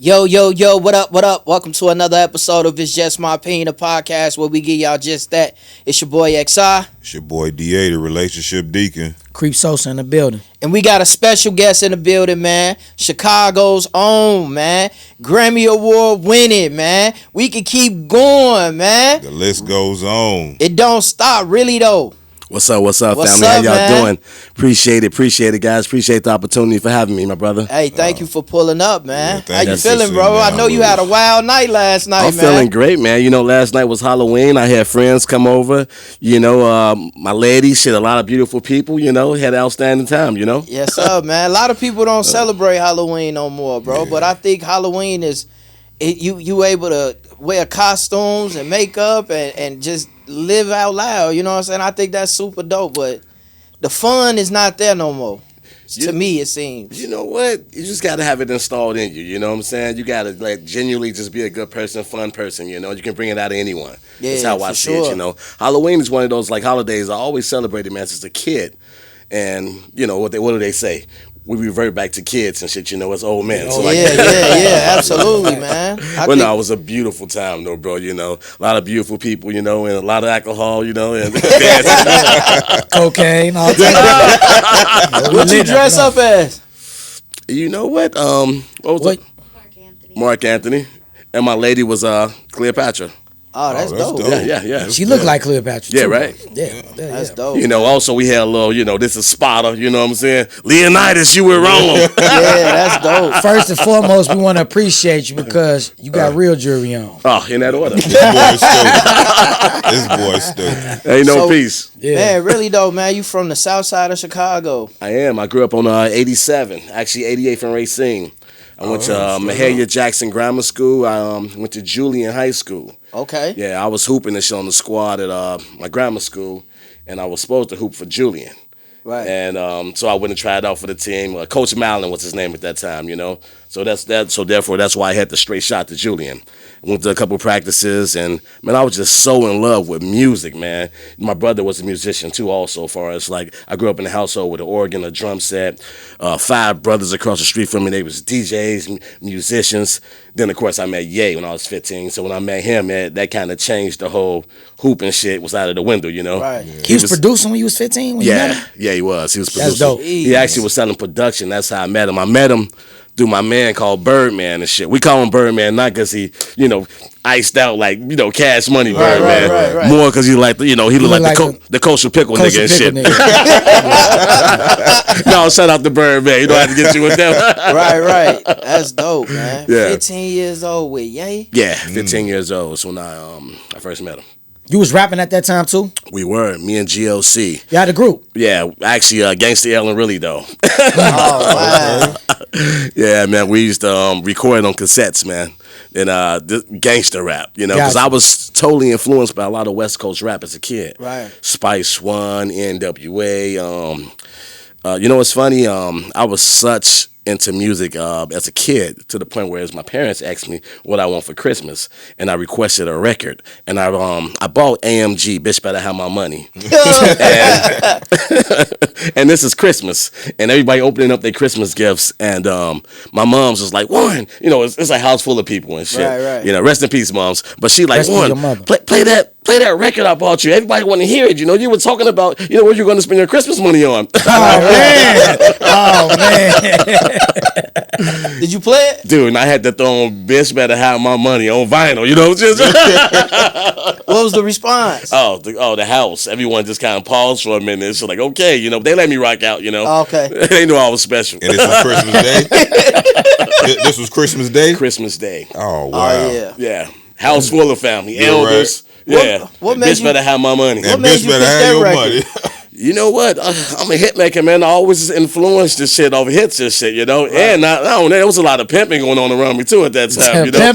Yo, yo, yo, what up, what up? Welcome to another episode of It's Just My Opinion, a podcast where we give y'all just that. It's your boy XI. It's your boy DA, the relationship deacon. Creep Sosa in the building. And we got a special guest in the building, man. Chicago's own, man. Grammy Award winning, man. We can keep going, man. The list goes on. It don't stop, really, though. What's up, What's family? up, How y'all man? doing? Appreciate it, guys. Appreciate the opportunity for having me, my brother. Hey, thank you for pulling up, man. Yeah, How you thank you feeling, for bro? sitting I down know you with had a us. wild night last night, I'm man. feeling great, man. You know, last night was Halloween. I had friends come over. You know, my lady, shit, a lot of beautiful people, you know, had an outstanding time, you know? Yes, sir, man. A lot of people don't celebrate Halloween no more, bro. But I think Halloween is you able to wear costumes and makeup and just live out loud. You know what I'm saying? I think that's super dope. But the fun is not there no more. To me, it seems. You know what? You just got to have it installed in you, you know what I'm saying? You got to, like, genuinely just be a good person, fun person, you know? You can bring it out of anyone. Yeah, that's how I for see sure. it, you know? Halloween is one of those, like, holidays I always celebrated, man, since a kid. And, you know, what do they say? We revert back to kids and shit, you know, as old men. So, like, Yeah, absolutely, man. No, it was a beautiful time, though, bro, you know. A lot of beautiful people, you know, and a lot of alcohol, you know, and Cocaine, all that. What you dress up as? You know what? What was it? Mark Anthony. And my lady was Cleopatra. Oh, that's dope. Yeah. She looked like Cleopatra, too. Yeah, right? Yeah. That's dope. You know, also we had a little, you know, this is Sparta, you know what I'm saying? Leonidas, you were wrong. Yeah, that's dope. First and foremost, we want to appreciate you because you got real jewelry on. Oh, in that order. This boy stupid. Ain't no So- peace. Yeah. Man, really though, man, you from the south side of Chicago. I am. I grew up on 87, actually 88 from Racine. I went to Mahalia Jackson Grammar School. I went to Julian High School. Okay. Yeah, I was hooping and shit on the squad at my grammar school, and I was supposed to hoop for Julian. Right. And so I went and tried out for the team. Coach Mallon was his name at that time, you know. So therefore that's why I had the straight shot to Julian. Went to a couple practices, and man, I was just so in love with music, man. My brother was a musician too, also. As far as like, I grew up in a household with an organ, a drum set. 5 brothers across the street from me, they was DJs, musicians. Then of course I met Ye when I was 15. So when I met him, man, that kind of changed the whole hoop and shit was out of the window, you know. Right. He was producing when you was 15? When you met him? Yeah, he was. He was That's producing. dope. He actually was selling production. That's how I met him. I met him through my man called Birdman and shit. We call him Birdman not because he, you know, iced out like, you know, Cash Money Birdman. right. More because he like, you know, he looked like like the kosher pickle Kosher nigga and pickle shit. nigga. No, shout out to Birdman. You don't have to get you with them. Right. That's dope, man. Yeah. 15 years old with Ye. Yeah, 15 years old is when I first met him. You was rapping at that time, too? We were, me and GLC. You had a group? Yeah, actually, Gangsta L and Really Doe. Oh, wow. Yeah, man, we used to record on cassettes, man, and gangster rap, you know, because Gotcha. I was totally influenced by a lot of West Coast rap as a kid. Right. Spice One, NWA. You know what's funny? I was such into music as a kid to the point where my parents asked me what I want for Christmas, and I requested a record, and I bought AMG, Bitch Better Have My Money, and this is Christmas, and everybody opening up their Christmas gifts, and my mom's was like, Warren, you know, it's a house full of people and shit, Right. you know, rest in peace, moms, but she like, Rest in your Warren, mother. play that record I bought you. Everybody want to hear it. You know, you were talking about, you know, what you're going to spend your Christmas money on. Oh, man. Did you play it? Dude, and I had to throw on Bitch Better Have My Money on vinyl, you know, just What was the response? the house. Everyone just kind of paused for a minute. It's like, okay, you know, they let me rock out, you know. Oh, okay. They knew I was special. And this was Christmas Day? This was Christmas Day? Christmas Day. Oh, wow. Oh, yeah. Yeah. House full of family. Yeah, elders. right. Yeah. What made Bitch you- Better Have My Money. And made bitch you better pick have that your record? money. You know what? I'm a hit maker, man. I always influenced this shit over hits and shit, you know? Right. And I don't know, there was a lot of pimping going on around me, too, at that time, you know?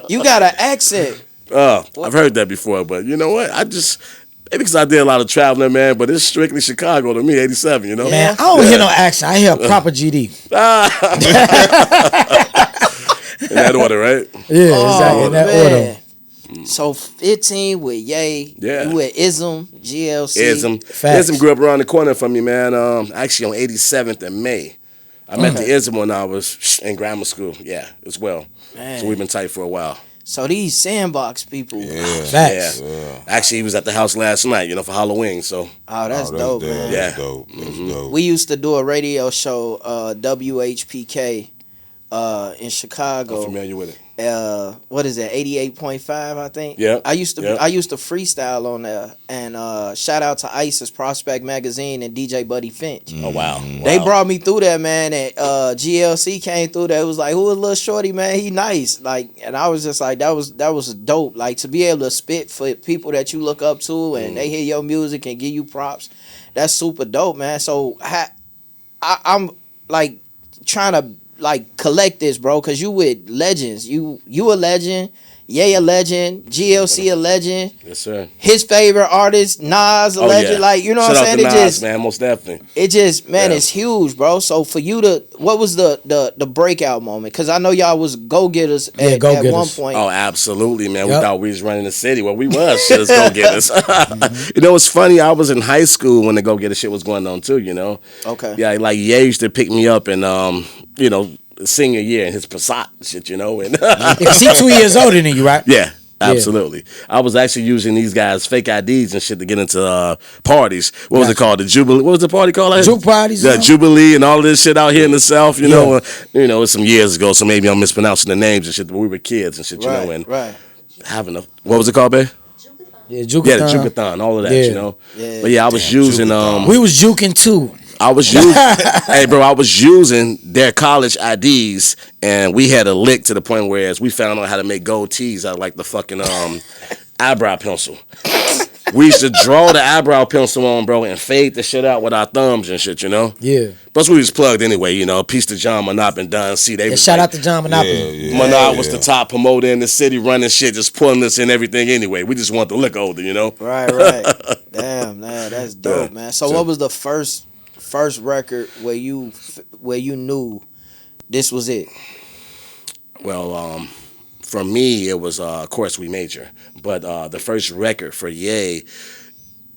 You got an accent. I've heard that before, but you know what? Maybe because I did a lot of traveling, man, but it's strictly Chicago to me, 87, you know? Man, I don't hear no accent. I hear proper GD. In that order, right? Yeah, exactly. In that order. So 15 with Ye. Yeah. You with Ism, GLC. Ism. Facts. Ism grew up around the corner from me, man. Actually on 87th and May. I met the Ism when I was in grammar school. Yeah, as well. Man. So we've been tight for a while. So these sandbox people. Facts. Yeah. Actually, he was at the house last night, for Halloween. So. Oh, that's dope, man. That's dope. That's dope. We used to do a radio show, WHPK, in Chicago. I'm familiar with it. What is that? 88.5, I think. Yeah. I used to freestyle on there, and shout out to Isis Prospect Magazine and DJ Buddy Finch. Oh wow. They brought me through that, man, and GLC came through there. It was like, who a little shorty, man? He nice, like, and I was just like, that was dope, like, to be able to spit for people that you look up to, and they hear your music and give you props. That's super dope, man. So I'm like trying to like collect this, bro, cause you with legends. You a legend. Ye a legend. GLC a legend. Yes, sir. His favorite artist, Nas a legend. Yeah. Like, you know Shout what I'm saying? out to Nas, man, most definitely. It just, man, it's huge, bro. So for you to, what was the breakout moment? Cause I know y'all was go-getters at one point. Oh, absolutely, man. We thought we was running the city. Well, we was shit as go-getters. It's funny. I was in high school when the go-getter shit was going on too, Okay. Yeah, like Ye used to pick me up and, senior year in his Passat shit, and Because he 2 years older than you, right? Yeah, absolutely. I was actually using these guys' fake IDs and shit to get into parties. What was it called? The Jubilee. What was the party called? Juke parties. The Jubilee and all of this shit out here in the South. It's some years ago, so maybe I'm mispronouncing the names and shit. But we were kids and shit, and having a what was it called, babe? Yeah, Juke. Yeah, the Jukathon, all of that, Yeah. But yeah, I was using we was juking too. I was using, I was using their college IDs, and we had a lick to the point where as we found out how to make gold tees out of like the fucking eyebrow pencil. We used to draw the eyebrow pencil on, bro, and fade the shit out with our thumbs and shit, Yeah. Plus we was plugged anyway, Peace to John Manop and Don C. They was shout out to John Monopoly. Manop was the top promoter in the city, running shit, just pulling us in everything anyway. We just want to look older, Right. Damn, man, that's dope, man. So what was the first record where you knew this was it? Well, for me, it was, of course, We Major. But the first record for Ye,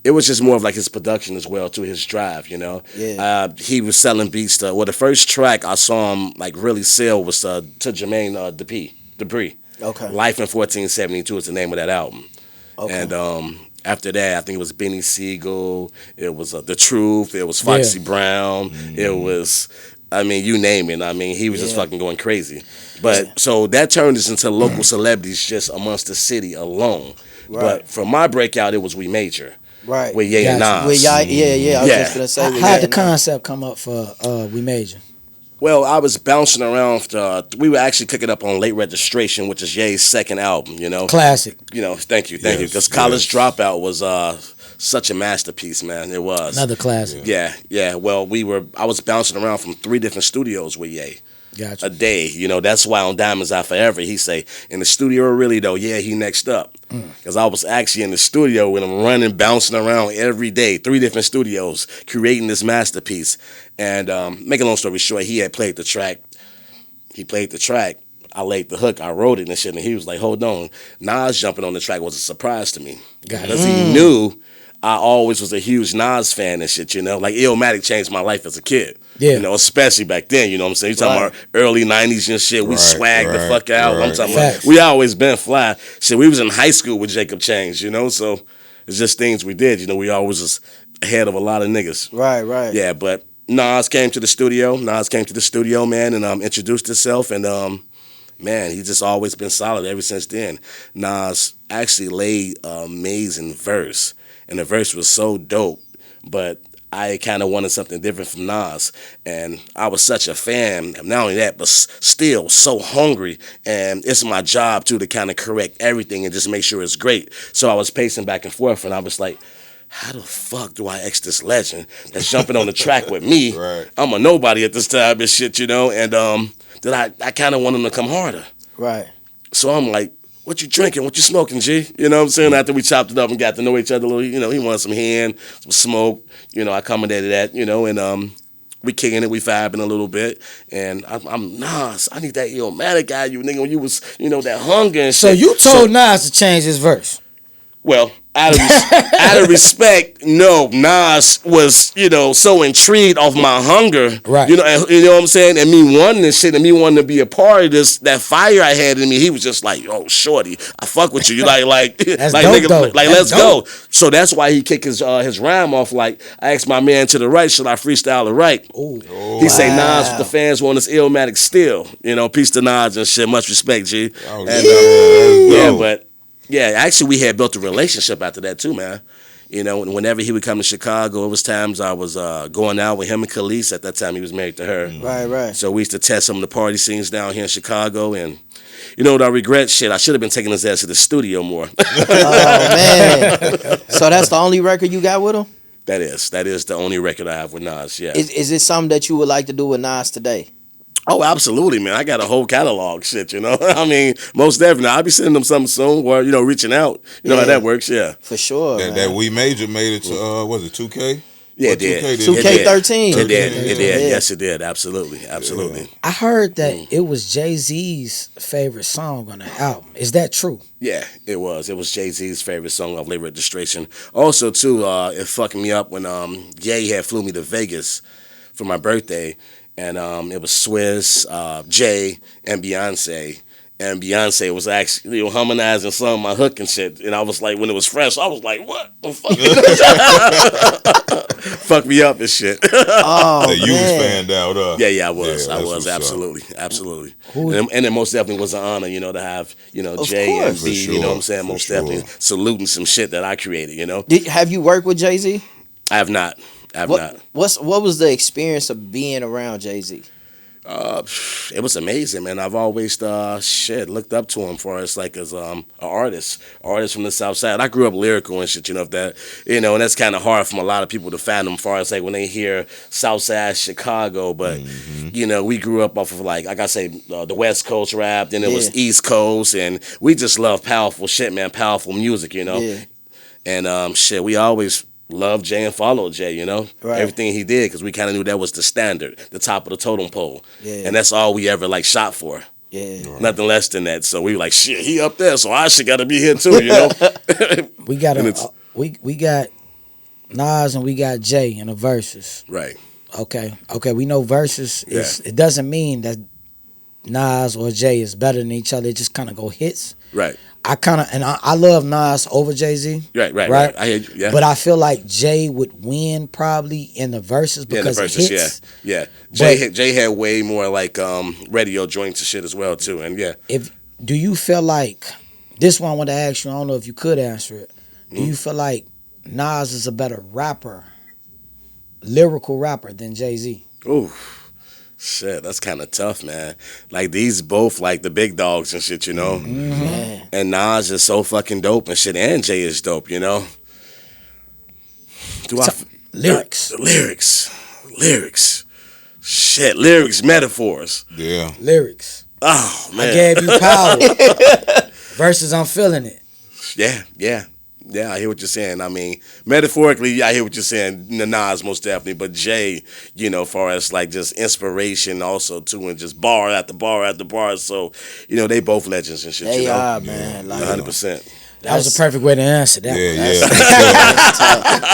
it was just more of like his production as well, too, his drive, Yeah. He was selling beats the first track I saw him like really sell was to Jermaine Dupri. Okay. Life in 1472 is the name of that album. Okay. And after that, I think it was Benny Siegel, it was The Truth, it was Foxy Brown, it was, you name it. He was just fucking going crazy. But so that turned us into local celebrities just amongst the city alone. Right. But for my breakout, it was We Major. Right. With Ye and Nas. With I was just gonna say. How'd the concept come up for We Major? Well, I was bouncing around. We were actually cooking up on Late Registration, which is Ye's second album. Classic. Thank you. Because College Dropout was such a masterpiece, man. It was Another classic. Yeah. Well, I was bouncing around from 3 different studios with Ye. Gotcha. A day, that's why on Diamonds Out Forever, he say, in the studio Really Doe, he next up. Because I was actually in the studio with him running, bouncing around every day, 3 different studios, creating this masterpiece. And make a long story short, he had played the track. I laid the hook, I wrote it and shit, and he was like, hold on. Nas jumping on the track was a surprise to me. Because he knew I always was a huge Nas fan and shit, Like Illmatic changed my life as a kid. Yeah. Especially back then, you know what I'm saying? You talking about early 90s and shit. We swagged the fuck out. I'm talking about, we always been fly. Shit, we was in high school with Jacob Change, so it's just things we did. We always was ahead of a lot of niggas. Right. Yeah, but Nas came to the studio, man, and introduced himself, and man, he's just always been solid ever since then. Nas actually laid an amazing verse, and the verse was so dope, but I kind of wanted something different from Nas, and I was such a fan. Not only that, but still so hungry, and it's my job, too, to kind of correct everything and just make sure it's great. So I was pacing back and forth, and I was like, how the fuck do I X this legend that's jumping on the track with me? Right. I'm a nobody at this time and shit, and that I kind of want him to come harder. Right. So I'm like, what you drinking? What you smoking, G? You know what I'm saying? After we chopped it up and got to know each other a little, he wanted some hand, some smoke. I accommodated that, and we kicking it, we vibing a little bit. And I'm Nas, I need that Illmatic guy, you nigga, when you was, that hunger and shit. So you told Nas to change his verse. Well, out of respect, no, Nas was, so intrigued off my hunger. Right. You know what I'm saying? And me wanting this shit and me wanting to be a part of this, that fire I had in me, he was just like, oh, shorty, I fuck with you. You like That's like, dope, nigga, though. like That's let's dope. go. So that's why he kicked his rhyme off like, I asked my man to the right, should I freestyle the right? He say Nas with the fans want his Illmatic still. Peace to Nas and shit. Much respect, G. Oh, And, but yeah, actually we had built a relationship after that too, man. Whenever he would come to Chicago, it was times I was going out with him and Khalees. At that time, he was married to her. Right. So we used to test some of the party scenes down here in Chicago. And you know what I regret? Shit, I should have been taking his ass to the studio more. Oh, man. So that's the only record you got with him? That is the only record I have with Nas, yeah. Is it something that you would like to do with Nas today? Oh, absolutely, man. I got a whole catalog shit, I mean, most definitely. I'll be sending them something soon or, reaching out. You know how that works, yeah. For sure, That We Major made it to, was it 2K? Yeah, it did. 2K13. It did. Yes, it did. Absolutely. I heard that it was Jay-Z's favorite song on the album. Is that true? Yeah, it was. It was Jay-Z's favorite song off Labor Registration. Also, too, it fucked me up when Ye had flew me to Vegas for my birthday. And it was Swizz, Jay, and Beyonce. And Beyonce was actually harmonizing some of my hook and shit. And I was like, when it was fresh, I was like, what the fuck? Fuck me up and shit. Oh, that you was fanned out. Yeah, I was. I was, absolutely. And it most definitely was an honor, to have, Jay and B, sure, you know what I'm saying? Most definitely saluting some shit that I created, Have you worked with Jay-Z? I have not. What was the experience of being around Jay-Z? It was amazing, man. I've always looked up to him for as an artist from the South Side. I grew up lyrical and shit, and that's kind of hard from a lot of people to fathom, far as when they hear South Side Chicago. But we grew up off of the West Coast rap. Then it was East Coast, and we just love powerful shit, man. Powerful music, And we always loved Jay and followed Jay, everything he did, because we kind of knew that was the standard, the top of the totem pole, and that's all we ever shot for. Nothing less than that. So we were like, shit, he up there, so I shit got to be here too, We got we got Nas and we got Jay in the verses. Right. Okay. We know verses it doesn't mean that Nas or Jay is better than each other. It just kind of go hits. Right. I love Nas over Jay-Z. Right. I hear you. Yeah. But I feel like Jay would win probably in the verses because it hits. Yeah. Jay had way more radio joints and shit as well too, and yeah. Do you feel like this one I want to ask you? I don't know if you could answer it. Do you feel like Nas is a better rapper, lyrical rapper than Jay-Z? Ooh. Shit, that's kind of tough, man. These both the big dogs and shit, Mm-hmm. And Nas is so fucking dope and shit, and Jay is dope, Lyrics. Lyrics. Shit, lyrics, metaphors. Yeah. Lyrics. Oh, man. I gave you power. Versus, I'm feeling it. Yeah, I hear what you're saying. I mean, metaphorically, I hear what you're saying. Nas, most definitely. But Jay, far as just inspiration also, too, and just bar after bar after bar. So, they both legends and shit, They are, man. 100%. That was the perfect way to answer that.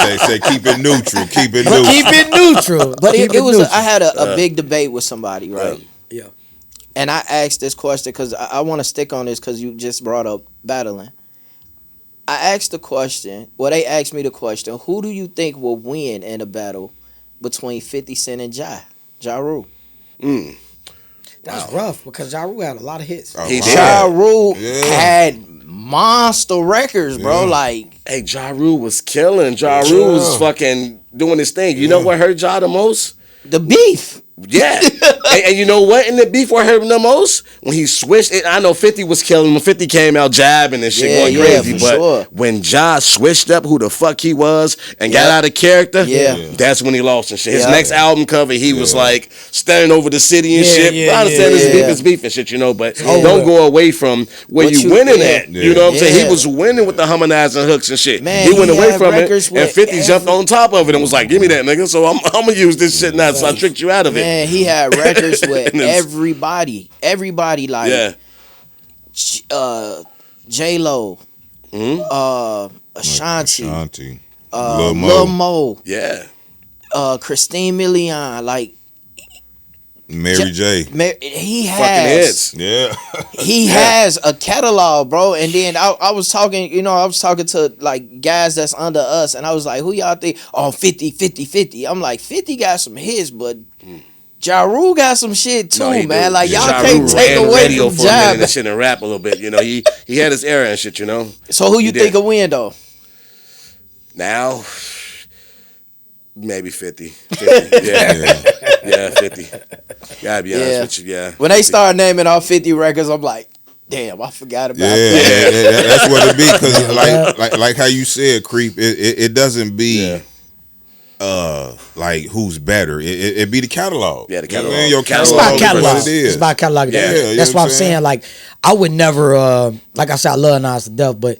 They say keep it neutral. Keep it neutral. But it was. I had a big debate with somebody, right? Yeah. And I asked this question because I want to stick on this because you just brought up battling. I asked the question. Well, they asked me the question. Who do you think will win in a battle between 50 Cent and Ja Rule? That's rough because Ja Rule had a lot of hits. Ja Rule had monster records, bro. Hey, Ja Rule was killing. Ja Rule was fucking doing his thing. You know what hurt Ja the most? The beef. Yeah. and you know what? In the beef, what hurt him the most? When he switched it, I know 50 was killing him. When 50 came out jabbing and shit going crazy. But when Ja switched up who the fuck he was and got out of character, that's when he lost and shit. His next album cover, he was staring over the city and shit. I understand this beef and shit, but don't go away from where you winning at. You know what I'm saying? He was winning with the harmonizing hooks and shit. Man, he went away from it, and 50 jumped on top of it and was like, give me that, nigga. So I'm going to use this shit now. So I tricked you out of it. Man, he had records with everybody J-Lo, Ashanti, Lil Lil Mo, Yeah. Christine Milian, like Mary J. he Fucking has, hits. Yeah. he has a catalog, bro. And then I was talking, I was talking to like guys that's under us, and I was like, who y'all think? Oh, 50, 50, 50. I'm like, 50 got some hits, but Ja Rule got some shit too, No, he man. do. Like y'all Ja can't Rule take ran away radio from for a minute Ja. and shit and rap a little bit. He had his era and shit. So who you He think did. will win though? Now, maybe 50. 50. Yeah, 50. Gotta be honest with you, yeah. When they 50. start naming off 50 records, I'm like, damn, I forgot about Yeah, that. that's what it be. Because like how you said, Creep, it doesn't be like who's better. It be the catalog. Yeah, the You know what I catalog. mean? Your It's catalog about is catalog. what it is. It's about catalog. Yeah. Yeah, you That's know what what I'm I'm saying. Like, I would never, like I said, I love Nas to death, but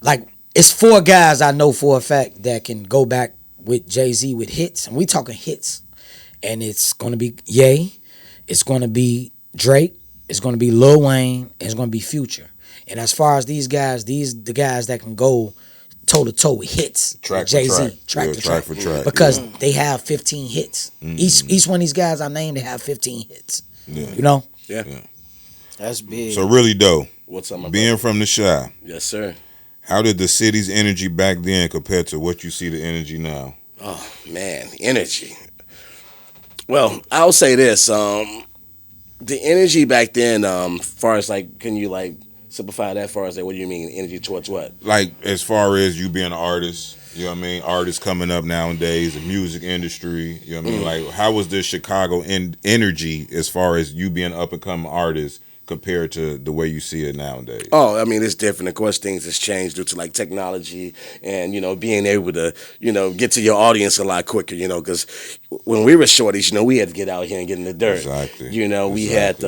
like, it's 4 guys I know for a fact that can go back with Jay-Z with hits, and we talking hits. And it's gonna be Ye, it's gonna be Drake, it's gonna be Lil Wayne, and it's gonna be Future. And as far as these guys, the guys that can go toe to toe with hits, Track for Jay-Z, track. Yeah, track for track, because they have 15 hits. Each one of these guys I named, they have 15 hits. You know, Yeah. That's big. So Really Doe, What's up, my being brother? from the Chi, Yes, sir. how did the city's energy back then compare to what you see the energy now? Oh, man, energy. Well, I'll say this. The energy back then, far as like, can you like simplify that far as like, what do you mean energy towards what? Like as far as you being an artist, you know what I mean? Artists coming up nowadays, the music industry, you know what I mean? Like how was the Chicago energy as far as you being an up and coming artist compared to the way you see it nowadays? Oh, I mean, it's different. Of course, things has changed due to like technology and, being able to, get to your audience a lot quicker, because when we were shorties, we had to get out here and get in the dirt. Exactly. We had,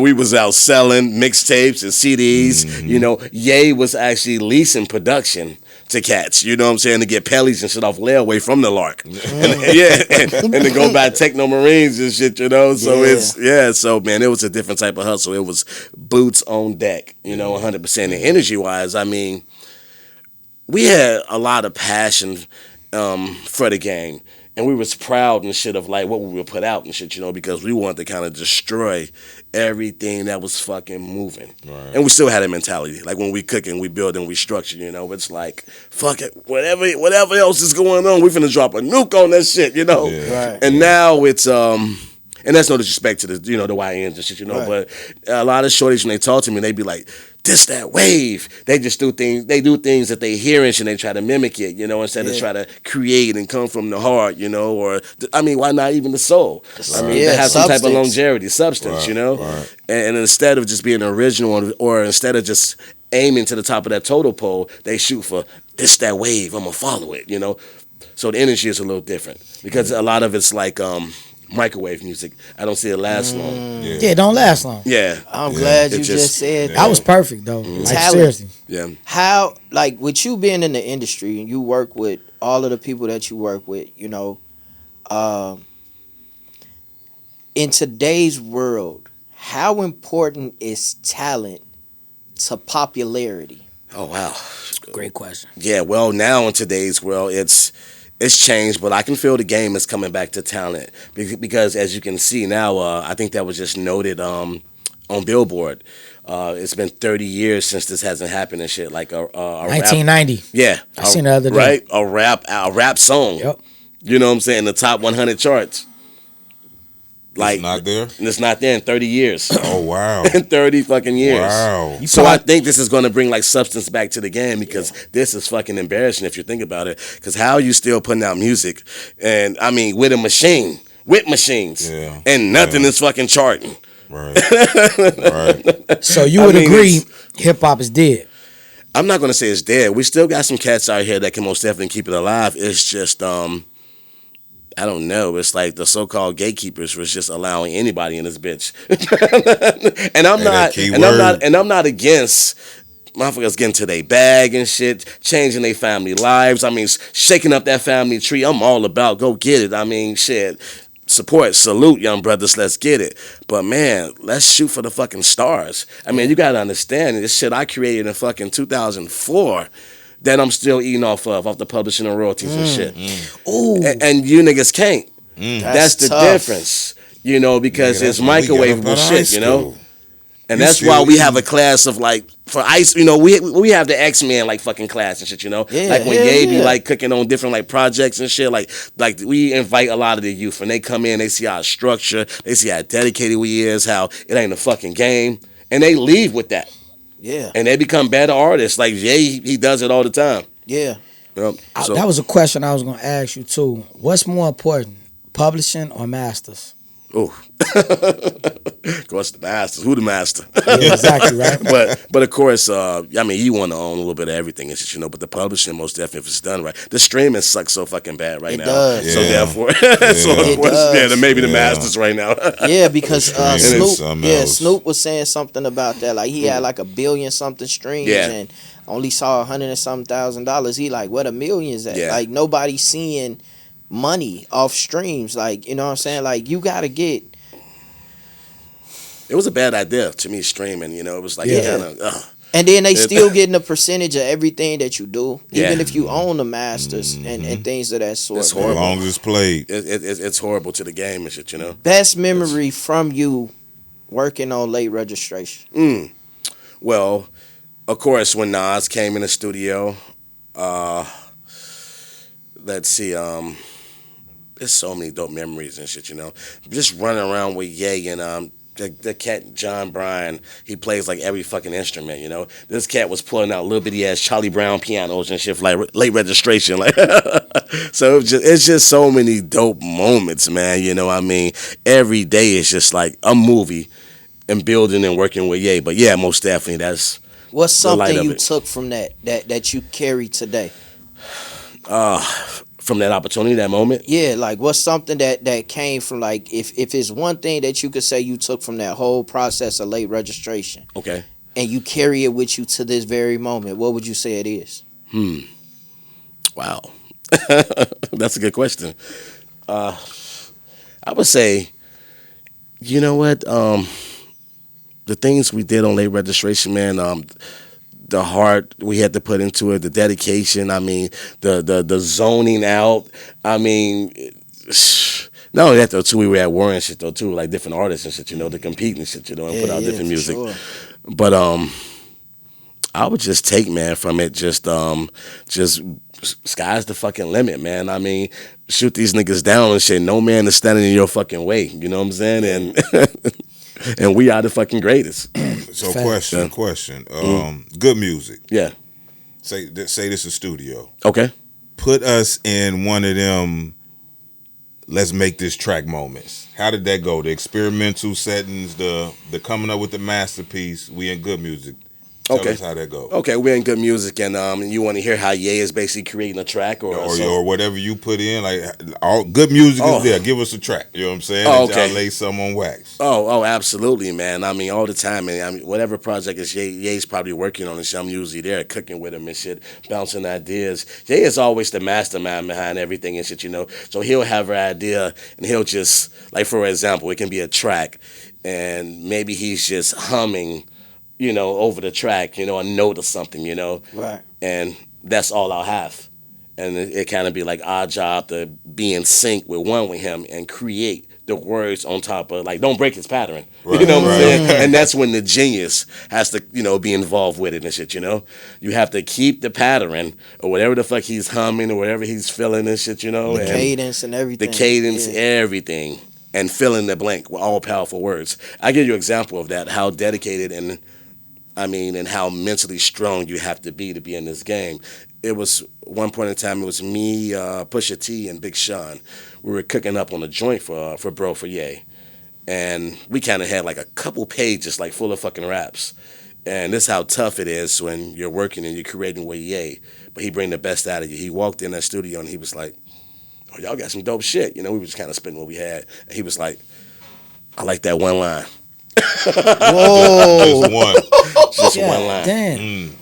we was out selling mixtapes and CDs. Ye was actually leasing production to cats, you know what I'm saying, to get pellies and shit off layaway from the Lark. And to go buy Techno Marines and shit, So so man, it was a different type of hustle. It was boots on deck, 100%. And energy wise, I mean, we had a lot of passion for the game. And we was proud and shit of like what we would put out and shit, because we wanted to kind of destroy everything that was fucking moving. Right. And we still had a mentality. Like when we cooking, we build and we structure, it's like, fuck it, whatever else is going on, we finna drop a nuke on that shit, Yeah. Right. And now it's and that's no disrespect to the the YNs and shit, Right. but a lot of shorties when they talk to me, they be like, this that wave. They just do things that they hear and shit, and they try to mimic it, instead of try to create and come from the heart, or why not even the soul? They have some type of substance. longevity, substance, Right. And instead of just being original or instead of just aiming to the top of that total pole, they shoot for this that wave, I'm gonna follow it, So the energy is a little different because a lot of it's like microwave music. I don't see it last long. yeah, it don't last long. Yeah. I'm glad you It just said That was perfect though. Like Talent. seriously. Yeah. how, like, with you being in the industry and you work with all of the people that you work with, in today's world, how important is talent to popularity? Oh wow. Great question. Yeah, well, now in today's world, it's changed, but I can feel the game is coming back to talent because as you can see now, I think that was just noted on Billboard. It's been 30 years since this hasn't happened and shit. Like a 1990. rap, yeah, I seen the other day. right, a rap song. Yep. You know what I'm saying? The top 100 charts. Like It's not there? and it's not there in 30 years. Oh wow. In 30 fucking years. Wow. So I think this is going to bring like substance back to the game because this is fucking embarrassing if you think about it. Because how are you still putting out music and I mean with machines, and nothing is fucking charting. Right. Right. So you I would mean, agree hip hop is dead. I'm not going to say it's dead. We still got some cats out here that can most definitely keep it alive. It's just I don't know. It's like the so-called gatekeepers was just allowing anybody in this bitch. and I'm not against motherfuckers getting to their bag and shit, changing their family lives. I mean, shaking up that family tree. I'm all about go get it. I mean, shit. Support, salute, young brothers, let's get it. But man, let's shoot for the fucking stars. I mean, you gotta understand this shit I created in fucking 2004. that I'm still eating off the publishing and royalties and shit. Ooh. And you niggas can't. That's the tough. difference, you know, because Nigga, it's that's when we got microwavable up out of high shit, you know. school. And You that's still why we eat. have a class of like for ice, you know, we have the X-Men like fucking class and shit, you know. Yeah, like when hell Ye be yeah. like cooking on different like projects and shit, like we invite a lot of the youth and they come in, they see our structure, they see how dedicated we is, how it ain't a fucking game, and they leave with that. Yeah. And they become better artists. Like Ye, he does it all the time. Yeah. Yep. So, That was a question I was gonna ask you too. What's more important, publishing or masters? ooh. Of course, the masters. Who the master? Yeah, exactly, right? But of course, I mean, you want to own a little bit of everything and shit, you know. But the publishing, most definitely, if it's done right. The streaming sucks so fucking bad right It now. does. So Yeah. therefore, so Yeah. of course, does. then maybe the Yeah. masters right now. Yeah, because Streaming is Snoop, something else. Snoop was saying something about that. Like he had like 1 billion something streams Yeah. and only saw $100 and something $1,000. He like, where the millions at? Yeah. Like nobody's seeing money off streams. Like, you know what I'm saying? Like you gotta get. It was a bad idea to me streaming. You know, it was like Yeah. kind of. And then they still getting a percentage of everything that you do, even Yeah. if you own the masters and things of that sort. It's As horrible. long as it's played. It's horrible to the game and shit. You know. Best memory from you working on late registration. Well, of course, when Nas came in the studio, let's see, there's so many dope memories and shit, you know. Just running around with Ye and the cat John Bryan, he plays like every fucking instrument, you know. This cat was pulling out little bitty ass Charlie Brown pianos and shit for like late registration, like. So it's just so many dope moments, man. You know what I mean? Every day is just like a movie and building and working with Ye. But yeah, most definitely that's What's the light something of you it. took from that you carry today? From that opportunity, that moment. Yeah, like what's something that came from like if it's one thing that you could say you took from that whole process of late registration Okay. and you carry it with you to this very moment, what would you say it is? Wow. That's a good question. I would say, you know what? The things we did on late registration, man, the heart we had to put into it, the dedication, I mean, the zoning out. I mean, not only that though, too, we were at war and shit though, too, like different artists and shit, you know, to compete and shit, you know, and put out different for music. sure. But I would just take, man, from it, just sky's the fucking limit, man. I mean, shoot these niggas down and shit. No man is standing in your fucking way. You know what I'm saying? And and we are the fucking greatest. So Fact. question. Good music. Yeah. Say this is studio. Okay. Put us in one of them. Let's make this track moments. How did that go? The experimental settings, the coming up with the masterpiece. We in good music. Tell Okay. us how that go. Okay, we're in good music, and you want to hear how Ye is basically creating a track Or whatever you put in, like all good music Oh. is there. Give us a track. You know what I'm saying? Oh, And okay. y'all lay some on wax. Oh, absolutely, man. I mean, all the time, and I mean, whatever project is Ye's probably working on and shit, I'm usually there cooking with him and shit, bouncing ideas. Ye is always the mastermind behind everything and shit, you know. So he'll have an idea, and he'll just, like, for example, it can be a track, and maybe he's just humming, you know, over the track, you know, a note or something, you know. Right. And that's all I'll have. And it kind of be like our job to be in sync with him and create the words on top of, like, don't break his pattern. Right, You know what I'm right. saying? And that's when the genius has to, you know, be involved with it and shit, you know? You have to keep the pattern or whatever the fuck he's humming or whatever he's feeling and shit, you know? The and cadence and everything. the cadence, Yeah. everything, and fill in the blank with all powerful words. I give you an example of that, how dedicated and how mentally strong you have to be in this game. It was one point in time, it was me, Pusha T, and Big Sean. We were cooking up on a joint for Ye. And we kind of had like a couple pages like full of fucking raps. And this is how tough it is when you're working and you're creating with Ye. But he bring the best out of you. He walked in that studio and he was like, oh, y'all got some dope shit. You know, we was kind of spitting what we had. And he was like, I like that one line. Whoa. Just one. Just God one line. damn.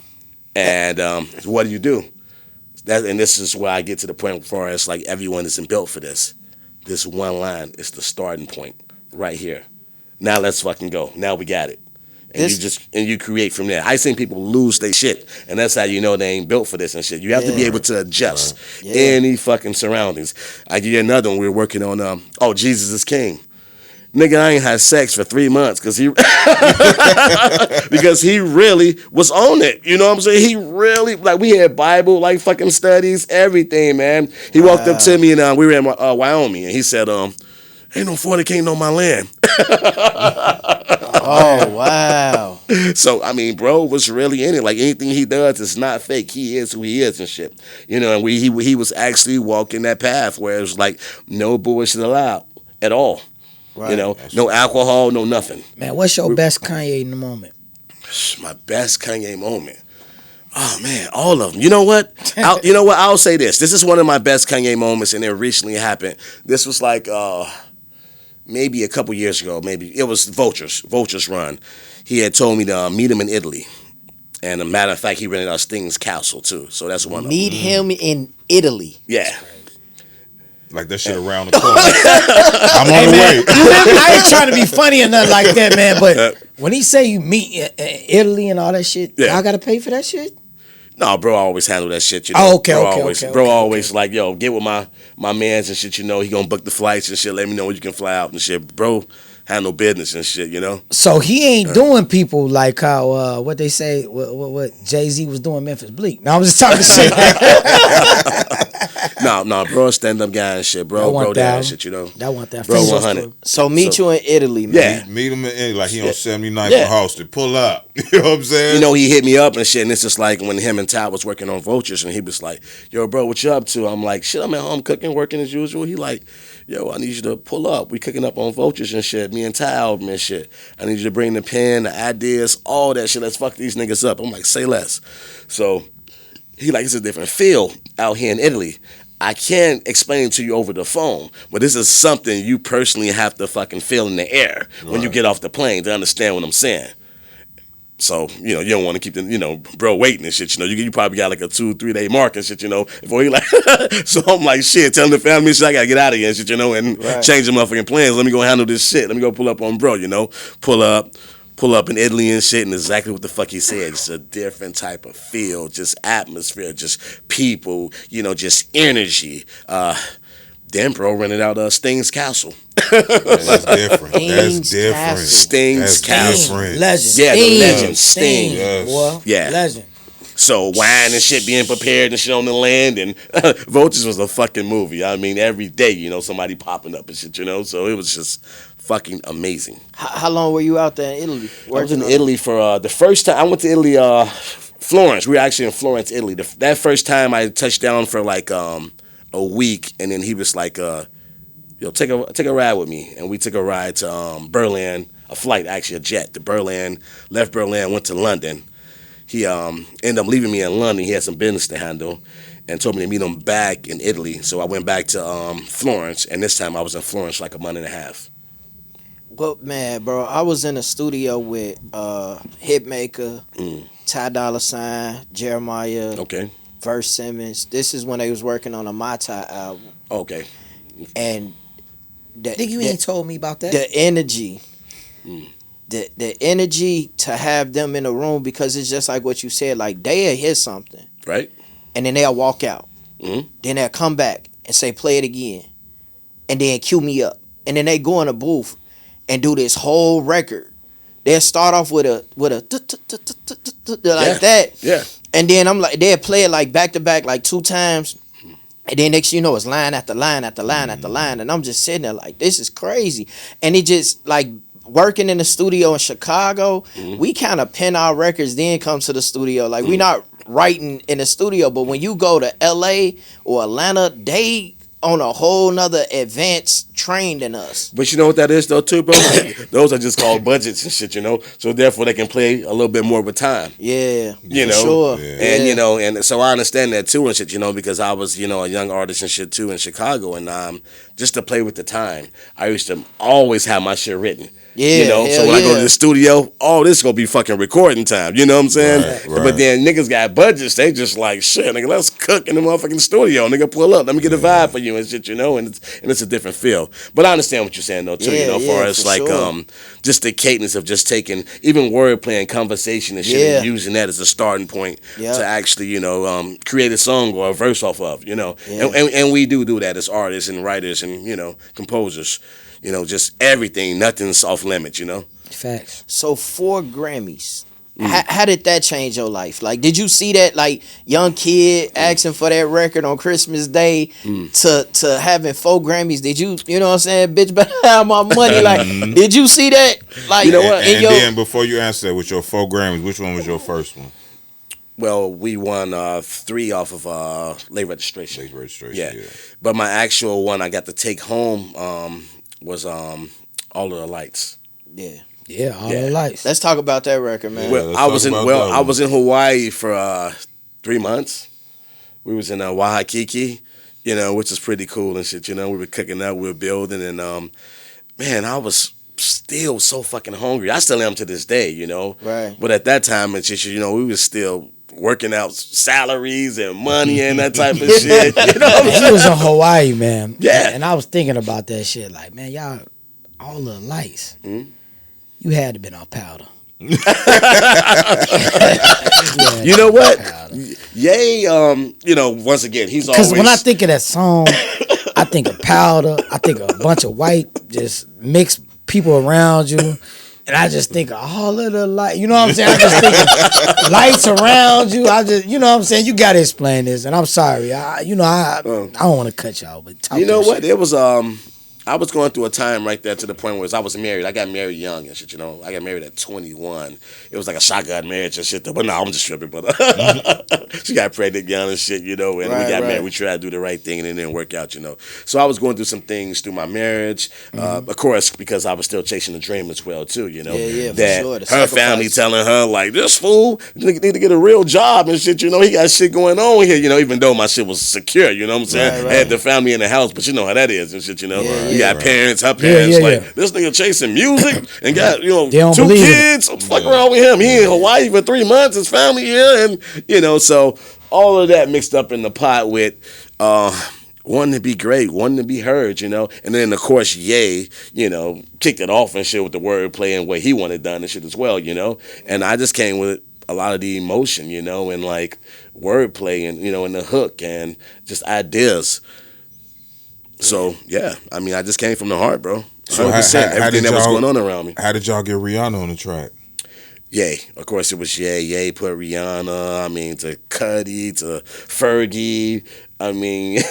And what do you do? And this is where I get to the point where it's like everyone isn't built for this. This one line is the starting point right here. Now let's fucking go. Now we got it. And you create from there. I seen people lose their shit, and that's how you know they ain't built for this and shit. You have to be able to adjust any fucking surroundings. I give you another one. We were working on Jesus is King. Nigga, I ain't had sex for 3 months because he because he really was on it. You know what I'm saying? He really, like, we had Bible, like, fucking studies, everything, man. He walked up to me and we were in Wyoming, and he said, ain't no 40 king on my land. Oh, wow. So, I mean, bro was really in it. Like, anything he does is not fake. He is who he is and shit. You know, and he was actually walking that path where it was like no bullshit allowed at all. Right. You know, no alcohol, no nothing. Man, what's your best Kanye in the moment? My best Kanye moment. Oh man, all of them. You know what? I'll say this. This is one of my best Kanye moments, and it recently happened. This was like maybe a couple years ago. Maybe it was Vultures run. He had told me to meet him in Italy, and a matter of fact, he rented our Sting's castle too. So that's one. Meet him in Italy. Yeah. Like that shit around the corner. I'm on the way. I ain't trying to be funny or nothing like that, man. But when he say you meet in Italy and all that shit, I gotta pay for that shit. No, bro, I always handle that shit. You know? Oh, okay, Bro always like, yo, get with my mans and shit. You know, he gonna book the flights and shit. Let me know when you can fly out and shit. Bro, handle business and shit. You know. So he ain't doing people like how what they say what Jay-Z was doing Memphis Bleak. Now I'm just talking shit. No, bro, stand up guy and shit, bro. Bro, that shit, you know. That want that. Bro, 100. So meet you in Italy, man. Yeah, meet him in Italy, like he on 79th and Halsted. Pull up. You know what I'm saying? You know, he hit me up and shit, and it's just like when him and Ty was working on Vultures, and he was like, "Yo, bro, what you up to?" I'm like, "Shit, I'm at home cooking, working as usual." He like, "Yo, I need you to pull up. We cooking up on Vultures and shit. Me and Ty album and shit. I need you to bring the pen, the ideas, all that shit. Let's fuck these niggas up." I'm like, "Say less." So he like, it's a different feel out here in Italy. I can't explain it to you over the phone, but this is something you personally have to fucking feel in the air when you get off the plane to understand what I'm saying. So, you know, you don't want to keep the, you know, bro waiting and shit, you know. You probably got like a 2-3 day mark and shit, you know, before he like, so I'm like, shit, telling the family shit, I got to get out of here and shit, you know, and change the motherfucking plans. Let me go handle this shit. Let me go pull up on bro, you know, pull up in Italy and shit, and exactly what the fuck he said. It's a different type of feel, just atmosphere, just people, you know, just energy. Then bro rented out Sting's castle. That's different. That's different. Sting's castle. Legend. Yeah, the legend. Sting. Yes. Well, yeah. Legend. So wine and shit being prepared and shit on the land, and Vultures was a fucking movie. I mean, every day, you know, somebody popping up and shit, you know. So it was just fucking amazing. How long were you out there in Italy? I was in Italy for the first time. I went to Italy, Florence. We were actually in Florence, Italy. That first time I touched down for like a week, and then he was like, yo, take a ride with me. And we took a ride to Berlin, a flight, actually a jet to Berlin, left Berlin, went to London. He ended up leaving me in London. He had some business to handle and told me to meet him back in Italy. So I went back to Florence, and this time I was in Florence like a month and a half. Well, man, bro, I was in a studio with Hitmaker, Ty Dolla $ign, Jeremiah, Verse Simmons. This is when they was working on a My Ty album. Okay. And you ain't told me about that. The energy. The energy to have them in a room, because it's just like what you said, like they'll hear something. Right. And then they'll walk out. Mm-hmm. Then they'll come back and say, play it again. And then cue me up. And then they go in a booth and do this whole record. They'll start off with a like that. Yeah. And then I'm like, they'll play it like back to back like 2 times. And then next you know it's line after line after line after line. And I'm just sitting there like, this is crazy. And it just like working in the studio in Chicago, we kind of pen our records, then come to the studio. Like we not writing in the studio, but when you go to LA or Atlanta, they on a whole nother advanced train than us. But you know what that is though too, bro? Those are just called budgets and shit, you know? So therefore they can play a little bit more with time. Yeah. You know? Sure. Yeah. And you know, and so I understand that too and shit, you know, because I was, you know, a young artist and shit too in Chicago, and just to play with the time, I used to always have my shit written. Yeah, you know, so when I go to the studio, this is gonna be fucking recording time. You know what I'm saying? Right. But then niggas got budgets. They just like shit, nigga. Let's cook in the motherfucking studio. Nigga, pull up. Let me get a vibe for you and shit. You know, and it's a different feel. But I understand what you're saying though too. As far as like just the cadence of just taking even wordplay and conversation and shit and using that as a starting point to actually create a song or a verse off of. You know, and we do that as artists and writers and composers. Just everything, nothing's off limits, Facts. So 4 Grammys. How did that change your life? Like, did you see that, like, young kid asking for that record on Christmas Day to having 4 Grammys? Did you know what I'm saying? Bitch, better have my money. Like, did you see that? Like, you know what? And then before you answer that, with your 4 Grammys, which one was your first one? Well, we won 3 off of late registration. Late registration, yeah. But my actual one I got to take home was All of the Lights. Yeah, All of the Lights. Let's talk about that record, man. Well, I was in Hawaii for 3 months. We was in Waikiki, which is pretty cool and shit. We were cooking up, we were building, and man, I was still so fucking hungry. I still am to this day, Right. But at that time, it's just, we was still working out salaries and money and that type of shit. He was in Hawaii, man. Yeah. And I was thinking about that shit. Like, man, y'all, All of the Lights. You had to been on powder. You know what? Ye, once again, he's always... Because when I think of that song, I think of powder. I think of a bunch of white, just mixed people around you. And I just think of all of the light. You know what I'm saying? I just think of lights around you. I just, you know what I'm saying? You got to explain this. And I'm sorry. I don't want to cut y'all. But talk you know what? Shit. It was... I was going through a time right there to the point where I was married. I got married young and shit, I got married at 21. It was like a shotgun marriage and shit. But no, I'm just tripping, but she got pregnant young and shit, and we got married. We tried to do the right thing and it didn't work out, So I was going through some things through my marriage, of course, because I was still chasing the dream as well, too, Yeah, that for sure. her family telling her, like, this fool need to get a real job and shit, he got shit going on here, even though my shit was secure, you know what I'm saying? Right. I had the family in the house, but you know how that is and shit, Yeah, You got parents, her parents, this nigga chasing music and got, 2 kids. Fuck around with him. He in Hawaii for 3 months, his family here, and, so all of that mixed up in the pot with wanting to be great, wanting to be heard, and then, of course, Ye, kicked it off and shit with the wordplay and what he wanted done and shit as well, and I just came with a lot of the emotion, and, like, wordplay and, and the hook and just ideas. So yeah, I mean, I just came from the heart, bro. 100%, So everything that was going on around me. How did y'all get Rihanna on the track? Ye, of course it was Ye. Ye put Rihanna. I mean, to Cudi, to Fergie. I mean,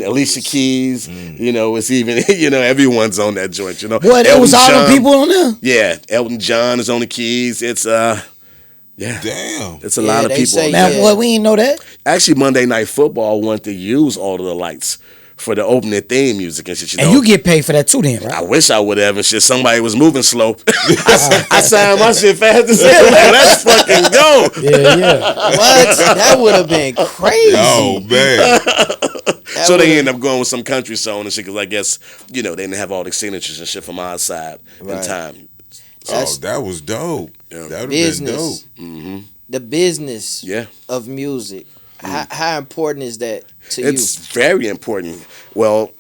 Alicia Keys. It's even everyone's on that joint. What? It was all the people on there. Yeah, Elton John is on the keys. It's yeah. Damn. It's a lot of people. Say, Man, boy, we didn't know that. Actually, Monday Night Football wanted to use All of the Lights for the opening theme music and shit. And you get paid for that too, then, right? I wish I would have and shit. Somebody was moving slow. I signed my shit fast as hell. Let's fucking go. Yeah. What? That would have been crazy. Oh man. So they ended up going with some country song and shit because I guess they didn't have all the signatures and shit from our side in time. That was dope. Yeah. That would have been Business. dope. Mm-hmm. The business Yeah. of music. How important is that to you? It's very important. Well,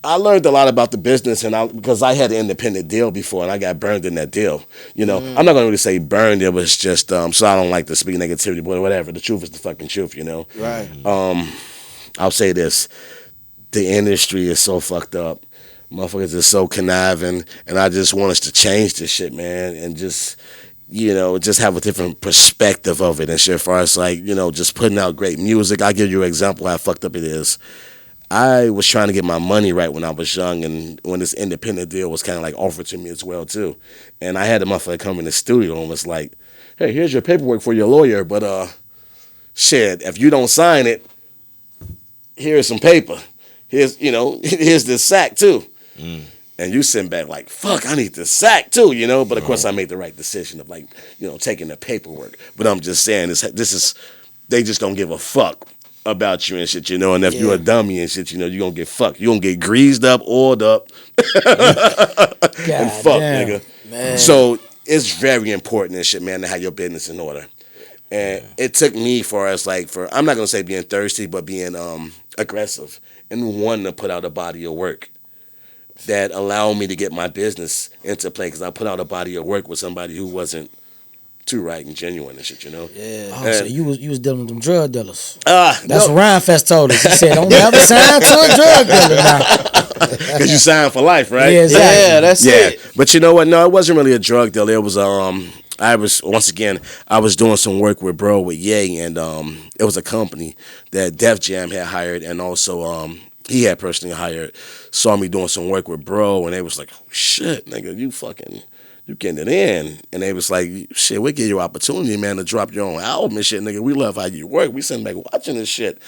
I learned a lot about the business because I had an independent deal before and I got burned in that deal. I'm not going to really say burned. It was just, so I don't like to speak negativity, but whatever. The truth is the fucking truth, Right. I'll say this. The industry is so fucked up. Motherfuckers are so conniving and I just want us to change this shit, man, and just have a different perspective of it and shit. As far as like, just putting out great music. I'll give you an example how fucked up it is. I was trying to get my money right when I was young, and when this independent deal was kind of like offered to me as well too. And I had a motherfucker come in the studio and was like, "Hey, here's your paperwork for your lawyer, but shit, if you don't sign it, here's some paper. Here's this sack too." And you sitting back like, fuck, I need the sack too, But of course I made the right decision of like, taking the paperwork. But I'm just saying, this is, they just don't give a fuck about you and shit, you know. And if you're a dummy and shit, you know, you're gonna get fucked. You're gonna get greased up, oiled up, and fucked, nigga. Man. So it's very important and shit, man, to have your business in order. And it took me for I'm not gonna say being thirsty, but being aggressive and wanting to put out a body of work that allowed me to get my business into play, because I put out a body of work with somebody who wasn't too right and genuine and shit, you know. Yeah. Oh, so you was dealing with them drug dealers. That's That's what Ryan Fest told us. He said, "Don't never sign to a drug dealer now." because you signed for life, right? Yeah, exactly. Yeah, that's it. But you know what? No, it wasn't really a drug deal. It was I was doing some work with Ye, and it was a company that Def Jam had hired, and also he had personally hired. Saw me doing some work with Bro, and they was like, "Oh, shit, nigga, you getting it in." And they was like, "Shit, we give you opportunity, man, to drop your own album and shit, nigga. We love how you work. We sitting back watching this shit."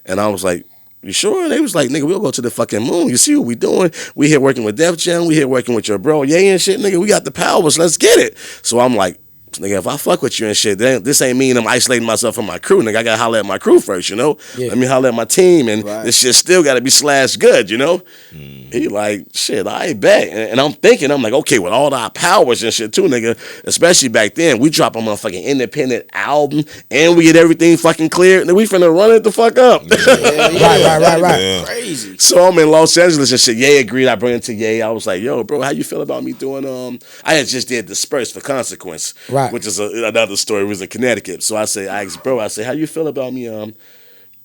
And I was like, "You sure?" And they was like, "Nigga, we'll go to the fucking moon. You see what we doing? We here working with Def Jam. We here working with your Bro Ye and shit, nigga. We got the powers. Let's get it." So I'm like, nigga, if I fuck with you and shit, then this ain't mean I'm isolating myself from my crew, nigga. I gotta holler at my crew first, you know? Yeah. Let me holler at my team, and Right. this shit still gotta be slashed good, you know? He like, shit, I ain't bet. And I'm thinking, I'm like, okay, with all our powers and shit too, nigga, especially back then, we drop a motherfucking independent album and we get everything fucking cleared, and then we finna run it the fuck up. Right. Yeah. Crazy. So I'm in Los Angeles and shit. Ye agreed. I bring it to Ye. I was like, "Yo, bro, how you feel about me doing?" I had just did Disperse for Consequence, Right. which is another story. It was in Connecticut. So I asked bro, I say, "How you feel about me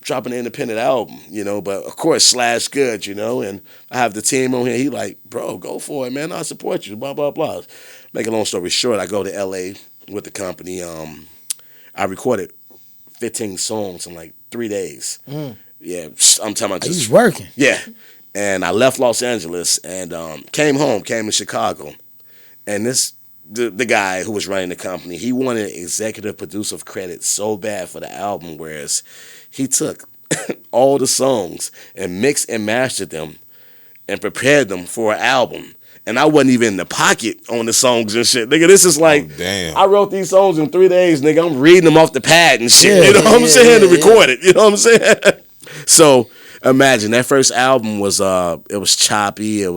dropping an independent album?" You know, but of course, slash good, you know. And I have the team on here. He like, "Bro, go for it, man. I support you." Blah blah blah. Make a long story short, I go to LA with the company. I recorded 15 songs in like 3 days. Yeah, I'm talking about He was just working. yeah. And I left Los Angeles and came to Chicago. And the guy who was running the company, he wanted executive producer credit so bad for the album, whereas he took all the songs and mixed and mastered them and prepared them for an album. And I wasn't even in the pocket on the songs and shit. Nigga, this is like, damn. I wrote these songs in 3 days, nigga. I'm reading them off the pad and shit. Yeah, you know what I'm saying? To yeah. record it. You know what I'm saying? So imagine that first album was it was choppy. It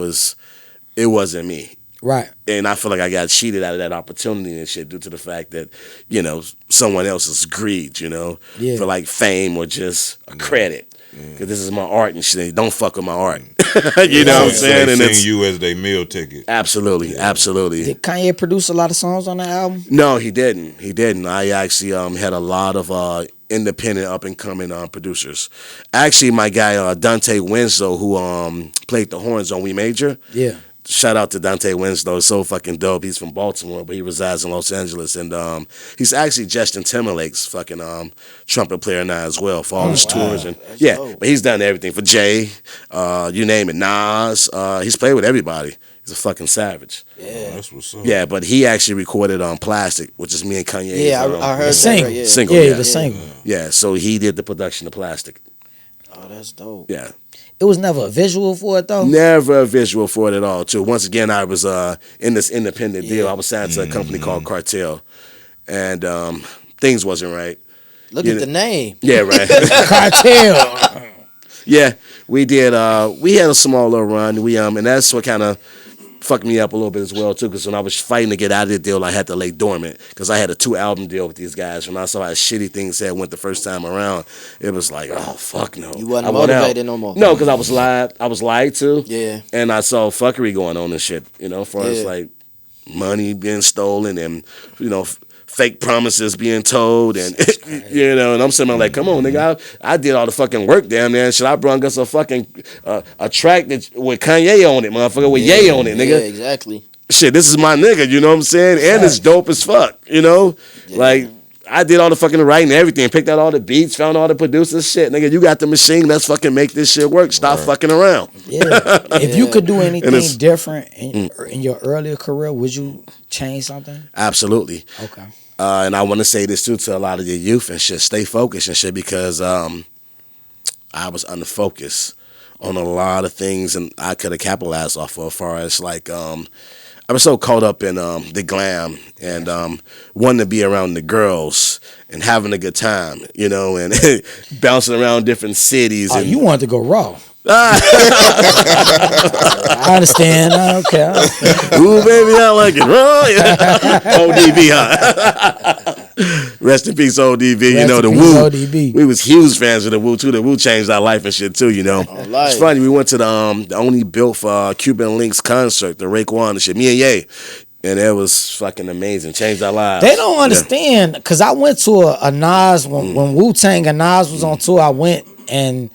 wasn't me. Right. And I feel like I got cheated out of that opportunity and shit due to the fact that, you know, someone else's greed, you know, Yeah. for like fame or just a credit. Because this is my art and shit. Don't fuck with my art. You know what I'm saying? They And seen it's you as their meal ticket. absolutely. Did Kanye produce a lot of songs on the album? No, he didn't. I actually had a lot of independent up and coming producers. Actually, my guy Dante Winslow, who played the horns on We Major. Yeah. Shout out to Dante Winslow. So fucking dope. He's from Baltimore, but he resides in Los Angeles, and he's actually Justin Timberlake's fucking trumpet player now as well for all his tours and dope. But he's done everything for Jay, you name it, Nas. He's played with everybody. He's a fucking savage. Yeah. That's what's up. Yeah, but he actually recorded on Plastic, which is me and Kanye. Yeah, I heard that. Single. Right, yeah. Single. Yeah, Yeah. the single. Yeah, so he did the production of Plastic. Oh, that's dope. Yeah. It was never a visual for it though. Never a visual for it at all, too. Once again, I was in this independent deal. I was signed to a company called Cartel, and things wasn't right. Look Yeah. at the name. Yeah, right. Cartel. Yeah, we did. We had a small little run. And that's what kind of fucked me up a little bit as well too. Because when I was fighting to get out of the deal, I had to lay dormant because I had a 2-album deal with these guys. When I saw how shitty things had went the first time around, it was like, oh fuck no. You wasn't I went out. motivated no more. No, because I was lied to. Yeah. And I saw fuckery going on and shit. You know, as far as Yeah. like money being stolen and fake promises being told, and and I'm sitting there like, come on, nigga, I did all the fucking work down there, and shit. I brung us a fucking a track that with Kanye on it, motherfucker, with Ye on it, nigga. Yeah, exactly. Shit, this is my nigga, you know what I'm saying? And it's dope as fuck, you know? Yeah. Like, I did all the fucking writing and everything, picked out all the beats, found all the producers, shit, nigga, you got the machine, let's fucking make this shit work. Stop fucking around. Yeah. If you could do anything it's- different in your earlier career, would you change something? Absolutely. Okay. And I want to say this too to a lot of the youth and shit. Stay focused and shit, because I was unfocused on a lot of things, and I could have capitalized off of, as far as like I was so caught up in the glam and wanting to be around the girls and having a good time, you know, and bouncing around different cities. Oh, and you wanted to go raw. I understand. Okay. Ooh, baby, I like it raw. ODB, huh? Rest in peace, ODB. You know, the Wu. ODB. We was huge fans of the Wu too. The Wu changed our life and shit too, you know. It's funny, we went to the only built for Cuban Links concert, the Raekwon and shit, me and Ye. And it was fucking amazing. Changed our lives. They don't understand, because I went to a Nas, when Wu-Tang and Nas was on tour, I went, and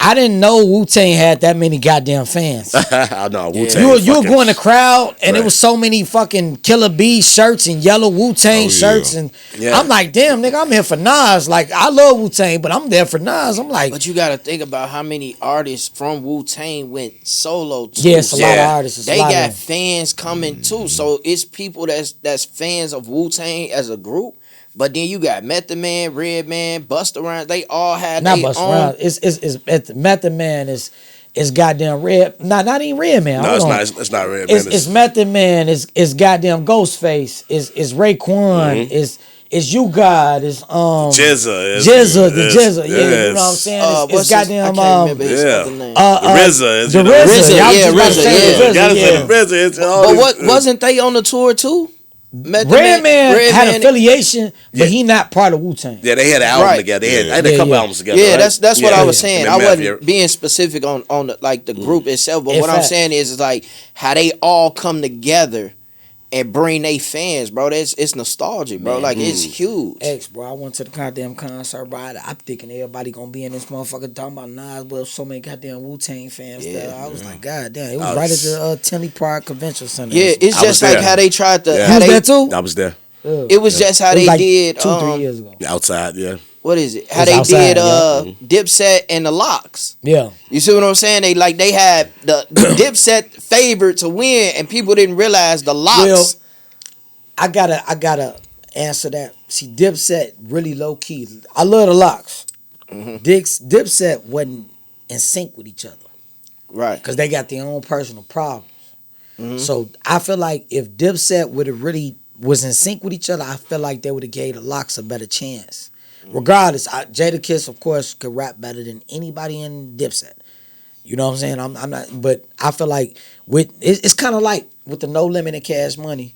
I didn't know Wu-Tang had that many goddamn fans. I know, Wu-Tang. You were going to crowd, and it was so many fucking Killer Bee shirts and yellow Wu-Tang shirts, and I'm like, damn, nigga, I'm here for Nas. Like, I love Wu-Tang, but I'm there for Nas. I'm like, but you got to think about how many artists from Wu-Tang went solo too. Yeah, it's a lot of artists. They got fans coming too, so it's people that's fans of Wu-Tang as a group. But then you got Method Man, Redman, Busta Rhymes. They all had their own. Not Busta Rhymes. It's Method Man is goddamn Red. Not even Redman. No, it's not Redman. It's Method Man. It's goddamn Ghostface. It's Raekwon. It's You God. It's Jizza. Jizza. Yeah, you know what I'm saying. It's goddamn RZA. The RZA. Yeah, RZA. Gotta say the RZA. But what wasn't they on the tour too? Redman had affiliation, but he not part of Wu-Tang. Yeah, they had an album together. They had a couple albums together. Yeah, right? that's what I was saying. I wasn't being specific on the group itself, but what I'm saying is like how they all come together and bring they fans, bro. It's nostalgic, bro. Like it's huge. Bro, I went to the goddamn concert, bro. I'm thinking everybody gonna be in this motherfucker talking about Nas. Well, so many goddamn Wu-Tang fans there. I was like, God damn, it was right at the Tinley Park Convention Center. Yeah, it's just like how they tried to. You was there too? I was there. It was just how they did 2-3 years ago. Outside, yeah. What is it? How they did Dipset and the Locks. Yeah. You see what I'm saying? They had the Dipset favored to win, and people didn't realize the Locks. Well, I gotta answer that. See, Dipset really low key. I love the Locks. Dipset wasn't in sync with each other, right? Because they got their own personal problems. So I feel like if Dipset would have really was in sync with each other, I feel like they would have gave the Locks a better chance. Regardless, Jadakiss, of course, could rap better than anybody in Dipset. You know what I'm saying? I'm not, but I feel like it's kind of like with the No Limit and Cash Money.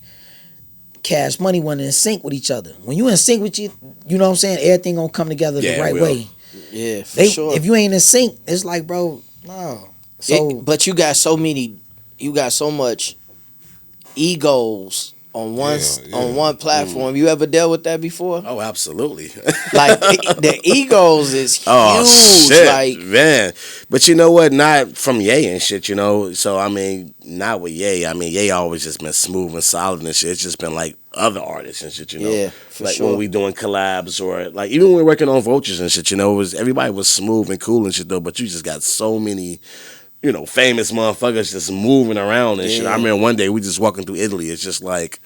Cash Money wasn't in sync with each other. When you in sync with you know what I'm saying? Everything gonna come together the right way. Yeah, for sure. If you ain't in sync, it's like, bro, no. So, but you got so much egos on one platform. You ever dealt with that before? Oh, absolutely. Like the egos is huge. Oh shit, like, man. But you know what? Not from Ye and shit, you know. So I mean, not with Ye. I mean, Ye always just been smooth and solid and shit. It's just been like other artists and shit, you know. Yeah, for like sure. when we doing collabs or like even when we were working on Vultures and shit, you know, everybody was smooth and cool and shit though. But you just got so many, you know, famous motherfuckers just moving around and shit. I remember one day we just walking through Italy. It's just like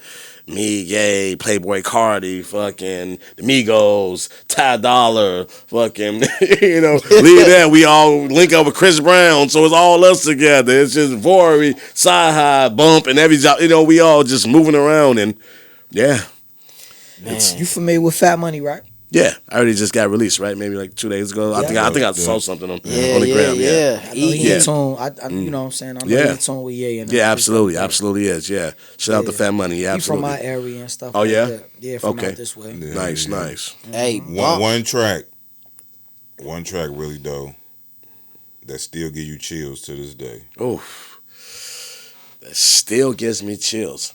me, Ye, Playboy Cardi, fucking the Migos, Ty Dolla, fucking, you know, leave that. We all link up with Chris Brown, so it's all us together. It's just Vori, Sci-Hi, Bump, and every, you know, we all just moving around and yeah. man. you familiar with Fat Money, right? Yeah, I already just got released, right? Maybe like 2 days ago. I think I saw something on the gram. Yeah. I know he in tune. You know what I'm saying? I know he in tune with Ye. And absolutely is. Yeah, shout out to Fat Money. Yeah, he absolutely. from my area and stuff. Oh like yeah, that. Yeah, from out this way. Yeah, nice. Hey, one track, Really Doe, that still give you chills to this day. Oh, that still gives me chills.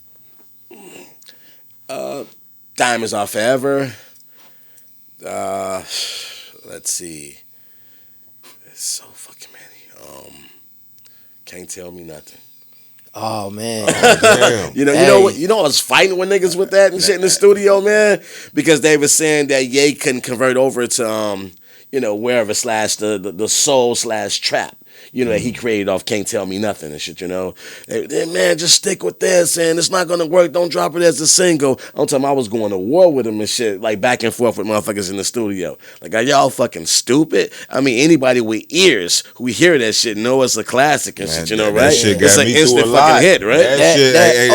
Diamonds Are Forever. Let's see. It's so fucking many. Can't Tell Me Nothing. Oh man. Damn. You know, I was fighting with niggas with that and shit in the studio, man, because they were saying that Ye couldn't convert over to you know, wherever / the soul / trap. You know, that he created off Can't Tell Me Nothing and shit, you know. Man, just stick with this, and it's not gonna work. Don't drop it as a single. I'm telling him I was going to war with him and shit, like back and forth with motherfuckers in the studio. Like, are y'all fucking stupid? I mean, anybody with ears who hear that shit know it's a classic and shit, you know, right? Shit It's an instant fucking hit, right? Hey,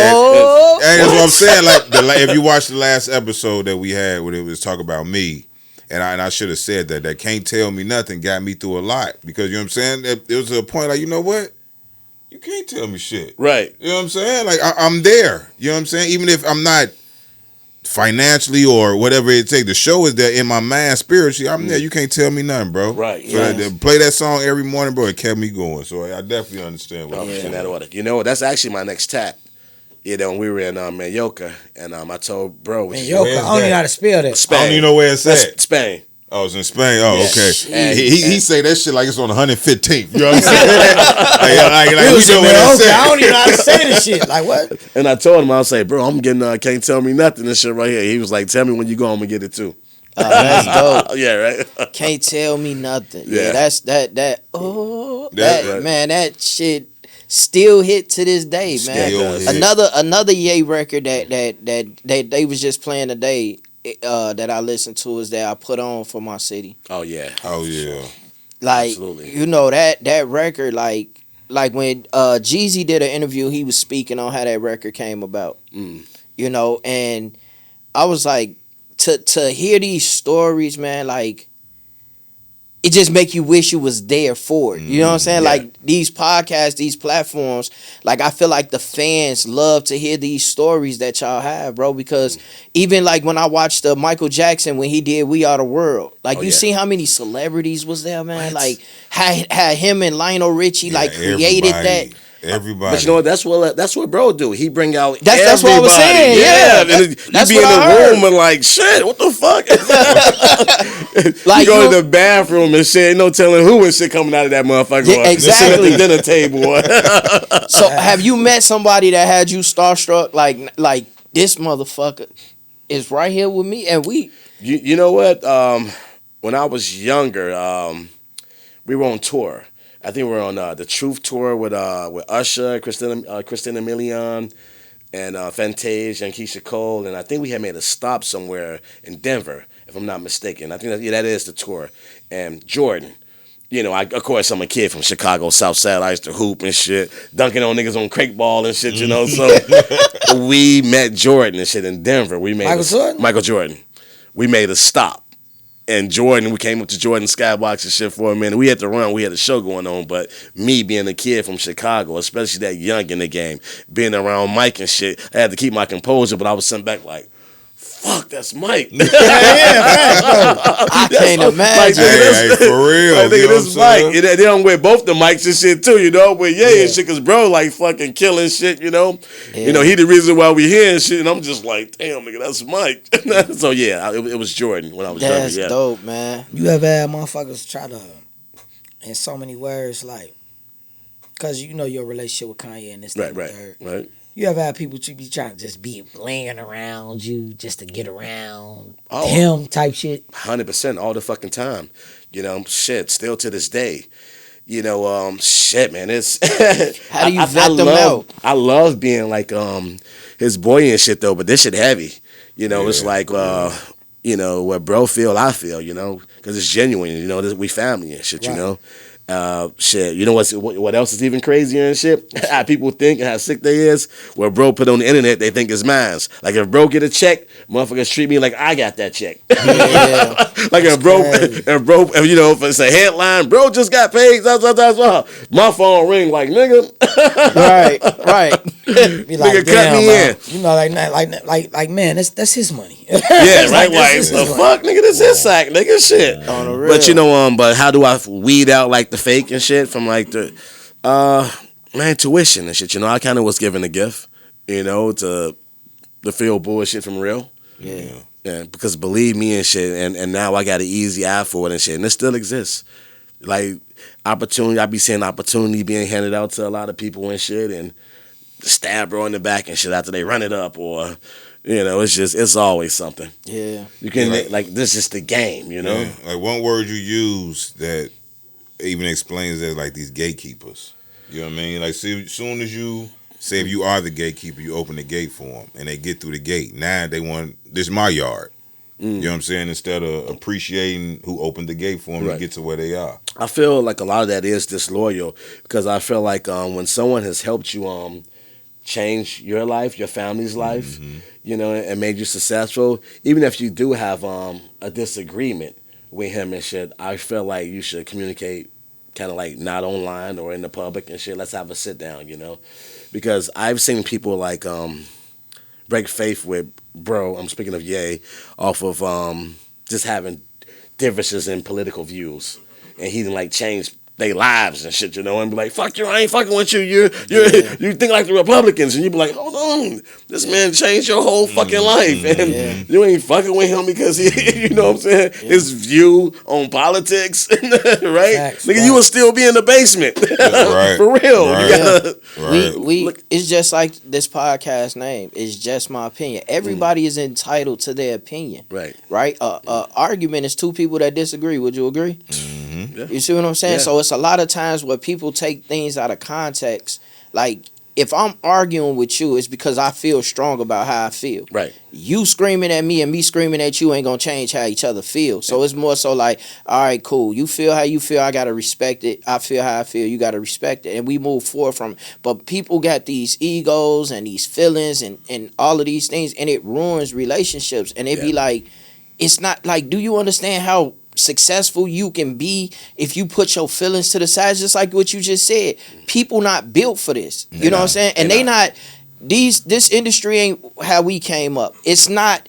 that's what I'm saying. Like, if you watch the last episode that we had where it was talk about me, and I should have said that Can't Tell Me Nothing got me through a lot, because you know what I'm saying. It was a point like, you know what, you can't tell me shit, right? You know what I'm saying. Like, I'm there. You know what I'm saying. Even if I'm not financially or whatever it takes, the show is there in my mind spiritually. I'm there. You can't tell me nothing, bro. Right. So play that song every morning, bro. It kept me going. So I definitely understand what you're saying. That order. You know, that's actually my next tap. You know, we were in Mallorca, and I told bro, Mallorca, I don't even know how to spell that. Spain. I don't even know where it's at. Spain. Oh, it's in Spain. Oh, okay. And he say that shit like it's on 115th. You know what I'm saying? like We was in Mallorca, I don't even know how to say this shit. Like, what? And I told him, I was like, bro, I'm getting Can't Tell Me Nothing, this shit right here. He was like, tell me when you go home and get it too. That's dope. Yeah, right. Can't tell me nothing. Yeah. That's that. Right. Man, that shit still hit to this day, man. Still hit. Another Ye record that they was just playing today, that I listened to, is that I Put On For My City. Oh yeah. Like, absolutely. you know, that record, like when Jeezy did an interview, he was speaking on how that record came about. You know, and I was like, to hear these stories, man, like, it just make you wish you was there for it. You know what I'm saying? Yeah. Like, these podcasts, these platforms, like, I feel like the fans love to hear these stories that y'all have, bro, because even like when I watched Michael Jackson when he did We Are the World, like, you see how many celebrities was there, man? What? Like, had him and Lionel Richie like created that. Everybody. But you know what? That's what bro do. He bring out That's what I was saying. Yeah, and that's you be what in I the heard. room and like, shit, what the fuck? Like, you go you- to the bathroom and shit, ain't no telling who and shit coming out of that motherfucker. Yeah, or exactly. sitting at the dinner table. So have you met somebody that had you starstruck? Like this motherfucker is right here with me, and we. You know what? When I was younger, we were on tour. I think we were on the Truth tour with Usher, Christina Milian, and Fantasia and Keisha Cole, and I think we had made a stop somewhere in Denver, if I'm not mistaken. I think that is the tour. And Jordan, you know, of course I'm a kid from Chicago, South Side. I used to hoop and shit, dunking on niggas on crate ball and shit, you know. So we met Jordan and shit in Denver. We made Michael Jordan. We made a stop. And Jordan, we came up to Jordan Skybox and shit for a minute. We had to run. We had a show going on. But me being a kid from Chicago, especially that young in the game, being around Mike and shit, I had to keep my composure. But I was sitting back like, fuck, that's Mike. I can't imagine. Hey, for real. Like, You nigga, know this what I'm Mike. saying? They don't wear both the mics and shit too, you know. But and shit, cause bro, like fucking killing shit, you know. You know, he the reason why we here and shit. And I'm just like, damn, nigga, that's Mike. So yeah, it was Jordan when I was That's younger. Yeah. dope, man. You ever had motherfuckers try to, in so many words, like, because you know your relationship with Kanye and this thing. Right. You ever had people be trying to just be laying around you just to get around Oh. him type shit? 100% all the fucking time. You know, shit, still to this day. You know, shit, man, it's How do you vet them out? I love being like his boy and shit though, but this shit heavy. You know, it's like you know, what bro feel, I feel, you know, because it's genuine, you know, we family and shit, you know. Shit, you know what else is even crazier and shit? How people think and how sick they is. What bro put on the internet, they think is mine. Like if bro get a check, motherfuckers treat me like I got that check. Yeah. Like if bro, you know, if it's a headline, bro just got paid. My phone ring like nigga. right. Be like, Nigga cut damn, me man. in. You know, like man, that's his money. Yeah, It's right. Like this is the his money. fuck, nigga, this is sack, nigga, shit. On the real. But you know, but how do I weed out like the fake and shit from like the my intuition and shit? You know, I kind of was given a gift, you know, to feel bullshit from real. Yeah. Yeah, because believe me and shit, and now I got an easy eye for it and shit, and it still exists. Like opportunity, I be seeing opportunity being handed out to a lot of people and shit, and stab bro in the back and shit after they run it up, or you know, it's always something. Yeah. You can like this is the game, you know. Yeah. Like one word you use that even explains it like these gatekeepers. You know what I mean? Like, see, as soon as you say if you are the gatekeeper, you open the gate for them, and they get through the gate. Now they want, this is my yard. You know what I'm saying? Instead of appreciating who opened the gate for them to get to where they are. I feel like a lot of that is disloyal, because I feel like when someone has helped you change your life, your family's life, you know, and made you successful, even if you do have a disagreement with him and shit, I feel like you should communicate kind of like not online or in the public and shit. Let's have a sit down, you know, because I've seen people like break faith with bro, I'm speaking of Ye, off of just having differences in political views, and he didn't like change their lives and shit, you know, and be like, fuck you, I ain't fucking with you. You think like the Republicans, and you be like, hold on, this man changed your whole fucking life, and you ain't fucking with him because he, you know what I'm saying, his view on politics, right? Facts, Nigga, you will still be in the basement, for real. Right. We it's just like this podcast name. It's just my opinion. Everybody is entitled to their opinion. Right. Argument is two people that disagree. Would you agree? You see what I'm saying? So it's a lot of times where people take things out of context. Like, if I'm arguing with you, it's because I feel strong about how I feel. You screaming at me and me screaming at you ain't gonna change how each other feel. So it's more so like, all right, cool. You feel how you feel, I gotta respect it. I feel how I feel, you gotta respect it. And we move forward from it. But people got these egos and these feelings and all of these things, and it ruins relationships. And it be like, it's not like, do you understand how successful you can be if you put your feelings to the side? Just like what you just said, people not built for this. You know what I'm saying? And they not this industry ain't how we came up. It's not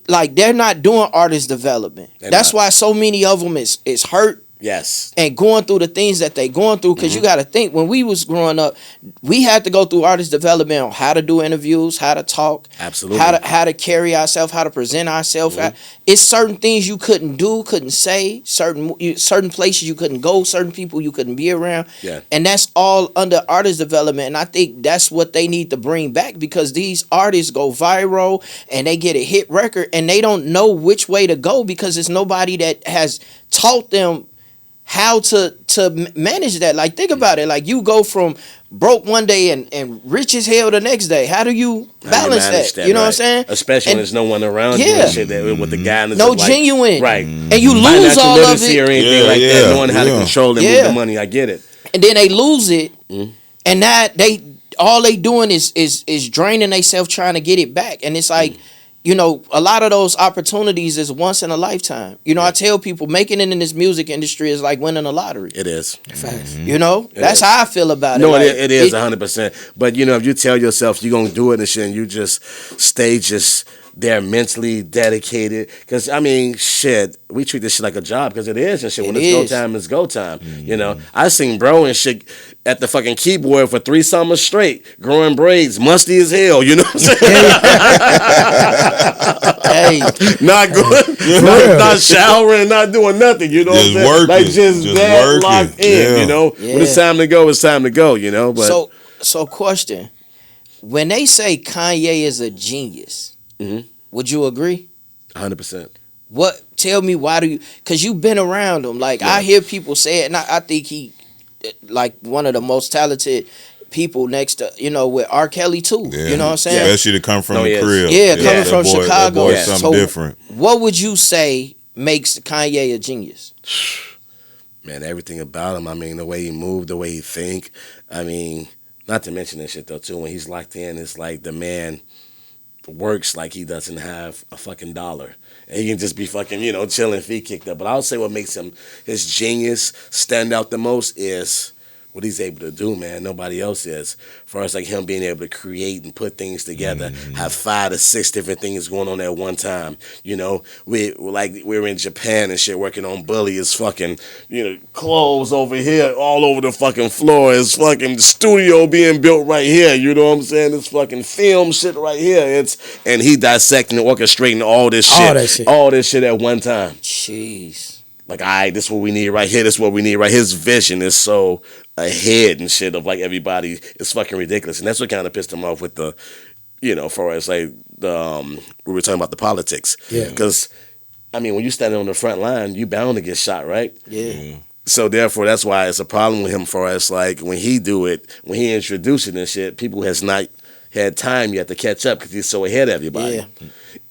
like, they're not doing artist development. That's why so many of them is hurt. And going through the things that they going through, because you got to think, when we was growing up, we had to go through artist development on how to do interviews, how to talk, how to carry ourselves, how to present ourselves. It's certain things you couldn't do, couldn't say, certain places you couldn't go, certain people you couldn't be around. And that's all under artist development. And I think that's what they need to bring back, because these artists go viral and they get a hit record and they don't know which way to go, because it's nobody that has taught them how to manage that. Like, think about it. Like, you go from broke one day and rich as hell the next day. How do you balance that? You know what I'm saying? Especially when there's no one around you and shit, with the guidance. No genuine. Right. And you lose all of it. Or anything like that, knowing how to control and move the money. I get it. And then they lose it. And that all they doing is draining themselves trying to get it back. And it's like, you know, a lot of those opportunities is once in a lifetime. You know, I tell people, making it in this music industry is like winning a lottery. It is. Facts. You know, that's how I feel about it. No, like, it is 100%. But, you know, if you tell yourself you're going to do it and shit, and you just stay they're mentally dedicated, because I mean, shit, we treat this shit like a job, because it is and shit. When it's go time, it's go time. You know, I seen bro and shit at the fucking keyboard for 3 summers straight, growing braids, musty as hell. You know what I'm saying? Not good, not showering, not doing nothing. You know what I'm saying? Working, like just that locked in. You know, when it's time to go, it's time to go. You know, but so question: when they say Kanye is a genius, would you agree? 100%. What? Tell me, why do you? Because you've been around him. Like, I hear people say it, and I think he, like, one of the most talented people next to, you know, with R. Kelly too. You know what I'm saying? Especially to come from the crib. Coming from Chicago. That boy's something different. What would you say makes Kanye a genius? Man, everything about him. I mean, the way he moved, the way he think. I mean, not to mention this shit though too. When he's locked in, it's like the man works like he doesn't have a fucking dollar. And he can just be fucking, you know, chilling, feet kicked up. But I would say what makes him, his genius, stand out the most is what he's able to do, man. Nobody else is. As far as like him being able to create and put things together, have 5 to 6 different things going on at one time. You know, we're in Japan and shit, working on Bully. Is fucking, you know, clothes over here, all over the fucking floor. It's fucking studio being built right here. You know what I'm saying? It's fucking film shit right here. And he dissecting and orchestrating all this shit at one time. Jeez. Like, all right, this is what we need right here. This is what we need right here. His vision is so ahead and shit of like everybody. It's fucking ridiculous. And that's what kind of pissed him off with the, you know, for us, like, we were talking about the politics. Yeah. Because, I mean, when you standing on the front line, you bound to get shot, right? Yeah. So therefore, that's why it's a problem with him for us. Like when he do it, when he introduce it and shit, people has not had time yet to catch up because he's so ahead of everybody. Yeah.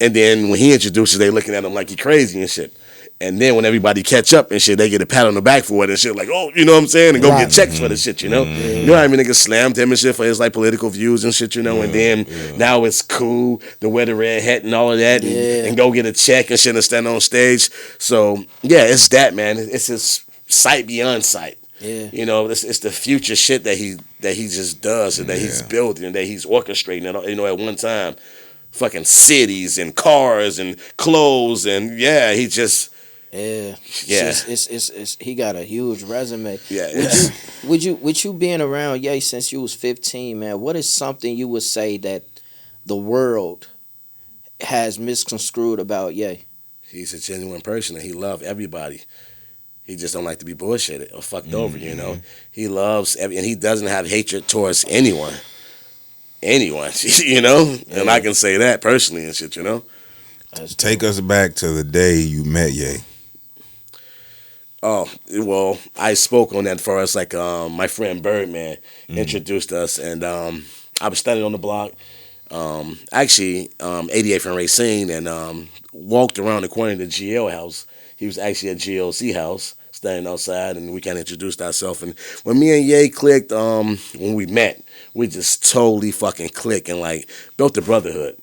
And then when he introduces, they looking at him like he crazy and shit. And then when everybody catch up and shit, they get a pat on the back for it and shit, like, oh, you know what I'm saying? And go get checks for the shit, you know? You know how many niggas slammed him and shit for his like political views and shit, you know? And then now it's cool to wear the red hat and all of that and go get a check and shit and stand on stage. So yeah, it's that, man. It's his sight beyond sight. Yeah. You know, it's the future shit that he just does and that he's building and that he's orchestrating, you know, at one time. Fucking cities and cars and clothes and he just it's he got a huge resume. Would you being around Ye since you was 15, man, what is something you would say that the world has misconstrued about Ye? He's a genuine person and he loves everybody. He just don't like to be bullshitted or fucked over, you know. He loves and he doesn't have hatred towards anyone, you know. And I can say that personally and shit, you know. Take us back to the day you met Ye. Oh, well, I spoke on that for us, like my friend Birdman introduced us, and I was standing on the block, actually 88th and Racine, and walked around the corner of the GL house. He was actually at GLC house, standing outside, and we kind of introduced ourselves. And when me and Ye clicked, when we met, we just totally fucking clicked and like built a brotherhood.